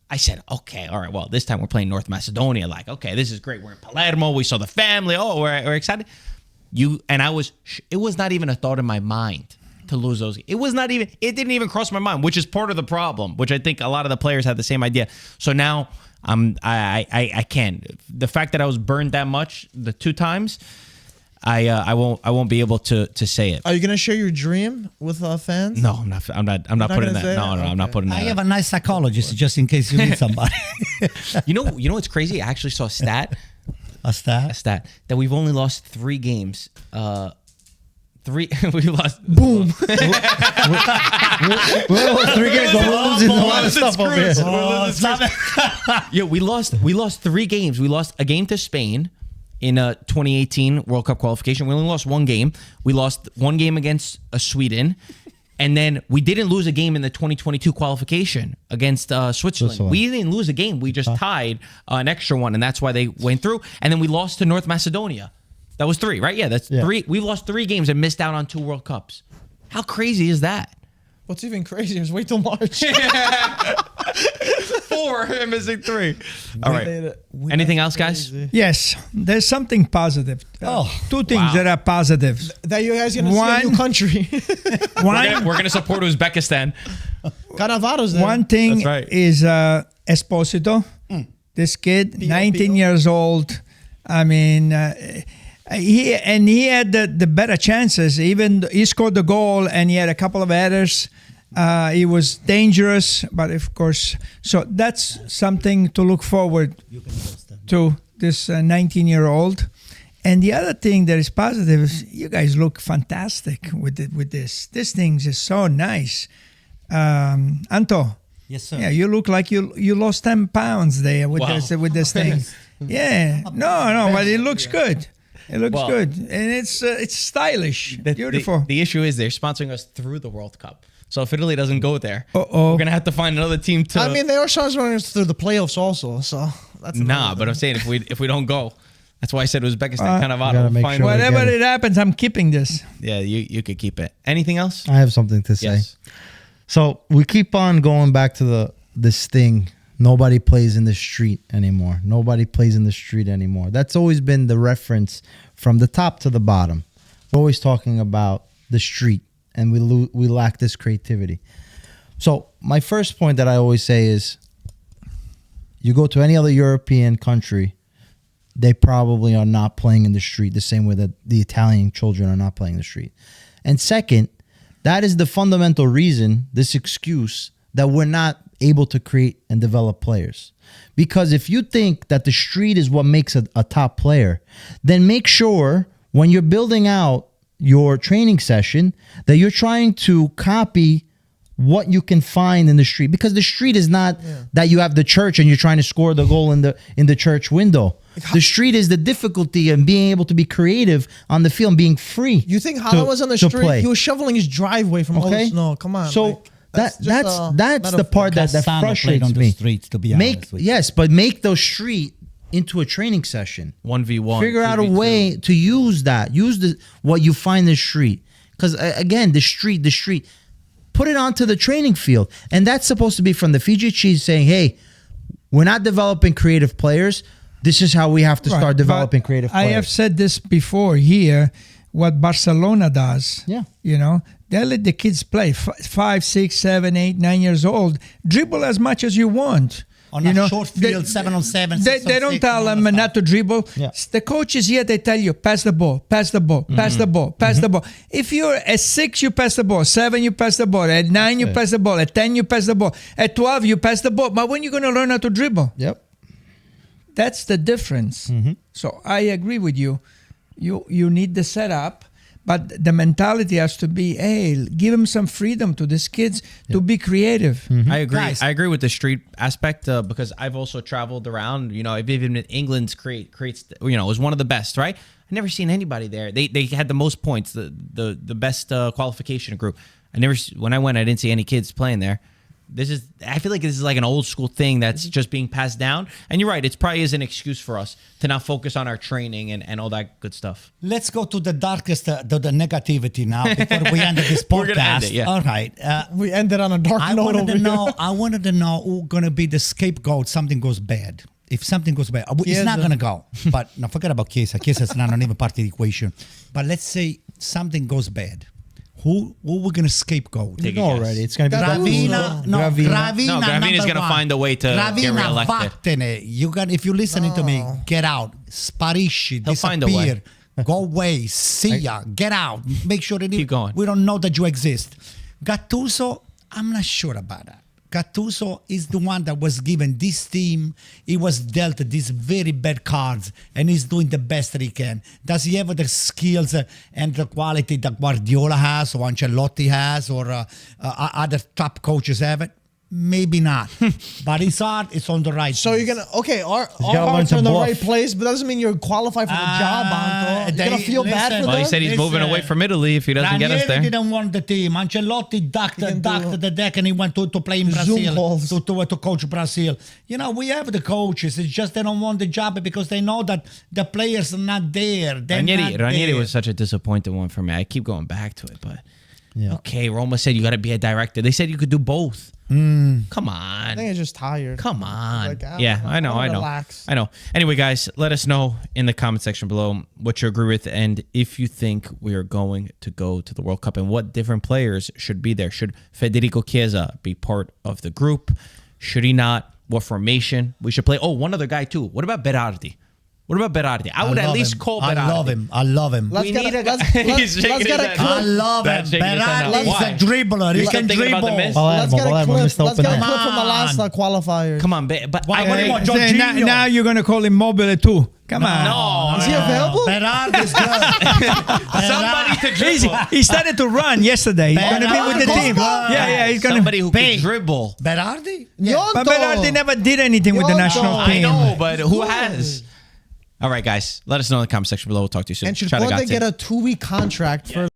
I said, okay, all right, well, this time we're playing North Macedonia. Like, okay, this is great. We're in Palermo. We saw the family. Oh, we're excited. It was not even a thought in my mind to lose those. It didn't even cross my mind, which is part of the problem, which I think a lot of the players have the same idea. So now I can't. The fact that I was burned that much the 2 times, I won't be able to say it. Are you gonna share your dream with fans? No, I'm not putting gonna that. say No, it? I'm not putting that. I have a nice psychologist just in case you need somebody. You know what's crazy? I actually saw a stat A that we've only lost 3 games. We lost. Boom. We're 3 games, but we're losing a lot of stuff over here. Yeah, we lost 3 games. We lost a game to Spain in 2018 World Cup qualification. We only lost 1 game. We lost 1 game against Sweden. And then we didn't lose a game in the 2022 qualification against Switzerland. We didn't lose a game. We just tied an extra one, and that's why they went through. And then we lost to North Macedonia. That was 3, right? Yeah, that's 3. We lost 3 games and missed out on 2 World Cups. How crazy is that? What's even crazier is wait till March. 4 and missing 3. All right. Anything else, guys? Yes, there's something positive. Two things that are positive. That you guys gonna see a new country. We're gonna support Uzbekistan. Cannavaro's there. One thing That's right. is Esposito. This kid, 19 years old. I mean, he had the better chances. Even he scored the goal, and he had a couple of headers. He was dangerous, but of course, so that's something to look forward to. This 19-year-old. And the other thing that is positive is you guys look fantastic with this. This thing is so nice. Anto. Yes, sir. Yeah, you look like you lost 10 pounds there with this thing. Yeah. No, but it looks good. It looks good. And it's stylish. Beautiful. The issue is they're sponsoring us through the World Cup. So if Italy doesn't go there, Uh-oh. we're going to have to find another team to... I mean, they are sponsoring us through the playoffs also, so that's but I'm saying if we don't go, that's why I said Uzbekistan gotta Cannavaro. make Find sure- a way. Whatever get it. it happens, I'm keeping this. Yeah, you could keep it. Anything else? I have something to say. Yes. So we keep on going back to this thing. Nobody plays in the street anymore. Nobody plays in the street anymore. That's always been the reference from the top to the bottom. We're always talking about the street, and we lack this creativity. So my first point that I always say is, you go to any other European country, they probably are not playing in the street the same way that the Italian children are not playing in the street. And second, that is the fundamental reason, this excuse, that we're not able to create and develop players. Because if you think that the street is what makes a top player, then make sure when you're building out your training session that you're trying to copy what you can find in the street. Because the street is not that you have the church and you're trying to score the goal in the church window. The street is the difficulty in being able to be creative on the field and being free. You think Hala was on the street? Play. He was shoveling his driveway from all the snow. Come on. So that's the part that Cassano played frustrates on the me. streets, to be honest with you. Yes, but make those street into a training session. 1v1. Figure out a 2v2. way to use that. Use what you find in the street. Because again, the street. Put it onto the training field. And that's supposed to be from the Fiji Chiefs saying, hey, we're not developing creative players. This is how we have to start developing creative players. I have said this before here, what Barcelona does. Yeah. You know, they let the kids play 5, 6, 7, 8, 9 years old. Dribble as much as you want. On you a know, short field, 7-on-7. They don't tell them not to dribble. Yeah. The coaches here, they tell you, pass the ball, pass the ball, pass the ball, pass the ball. If you're at 6, you pass the ball. 7, you pass the ball. At 9, you pass the ball. At 10, you pass the ball. At 12, you pass the ball. But when are you going to learn how to dribble? Yep. That's the difference. So I agree with you. You need the setup, but the mentality has to be, hey, give them some freedom to these kids to be creative. I agree. Guys. I agree with the street aspect because I've also traveled around. You know, I've even in England's creates. You know, it was one of the best. Right. I never seen anybody there. They had the most points. The best qualification group. When I went, I didn't see any kids playing there. I feel like this is like an old school thing that's just being passed down. And you're right, it probably is an excuse for us to not focus on our training and all that good stuff. Let's go to the darkest, the negativity now before we end this We're gonna end podcast. it, yeah. All right. We ended on a dark I note wanted over to here. know. I wanted to know who's gonna be the scapegoat. Something goes bad. If something goes bad, it's Chiesa. not gonna go. But no, forget about Chiesa. Chiesa's not even part of the equation. But let's say something goes bad. Who we're gonna scapegoat? Take You a know guess. already. It's going to be Gravina, Gattuso. no, Gravina. Gravina. No, Gravina's number gonna one. find a way to get Gravina, reelected. vattene. You got, if you're listening to me, get out, sparisci, He'll find a way. disappear, go away, see ya, get out. Make sure that Keep going. we don't know that you exist. Gattuso, I'm not sure about that. Gattuso is the one that was given this team. He was dealt these very bad cards, and he's doing the best that he can. Does he have the skills and the quality that Guardiola has, or Ancelotti has, or other top coaches have it? Maybe not. But his heart is on the right. So you're gonna our gotta learn hearts to are in the bluff. right place, but that doesn't mean you're qualified for the job, Anto. You're gonna feel bad for listen. Well, he them. said he's moving away from Italy if he doesn't get us Ranieri there. didn't want the team. Ancelotti ducked can do the deck, and he went to play in Zoom Brazil calls. to coach Brazil. You know, we have the coaches. It's just they don't want the job because they know that the players are not there. They're not Ranieri there. was such a disappointing one for me. I keep going back to it, but Yeah. Okay, Roma said you got to be a director. They said you could do both. Come I on. think it's just tired. Come on. Like, Yeah, I know. relax. I know. Anyway, guys, let us know in the comment section below what you agree with and if you think we are going to go to the World Cup and what different players should be there. Should Federico Chiesa be part of the group? Should he not? What formation we should play? Oh, one other guy too. What about Berardi? What about Berardi? I would at least call Berardi. I love him. Let's We get need a- a guy. let's- He's let's shaking get his a head. clip. I love him. That's shaking his head now. Berardi's Why? a dribbler. He You're can still thinking about the dribble. miss? Let's get a Palermo, clip. missed Let's get a open clip from the last qualifier. Come on, but What do you want, Say, Jorginho? now you're going to call him Mobile too. Come on. No, Is he available? Berardi's good. somebody to Easy. dribble. He started to run yesterday. He's going to be with the Berardi's team. good. Yeah, he's going to. Somebody who can dribble. Berardi? But Berardi never did anything with the Yonto. national I I team. know, but who has? All right, guys. Let us know in the comment section below. We'll talk to you soon. And should Ciao, Conte ragazzi. get a 2-week contract for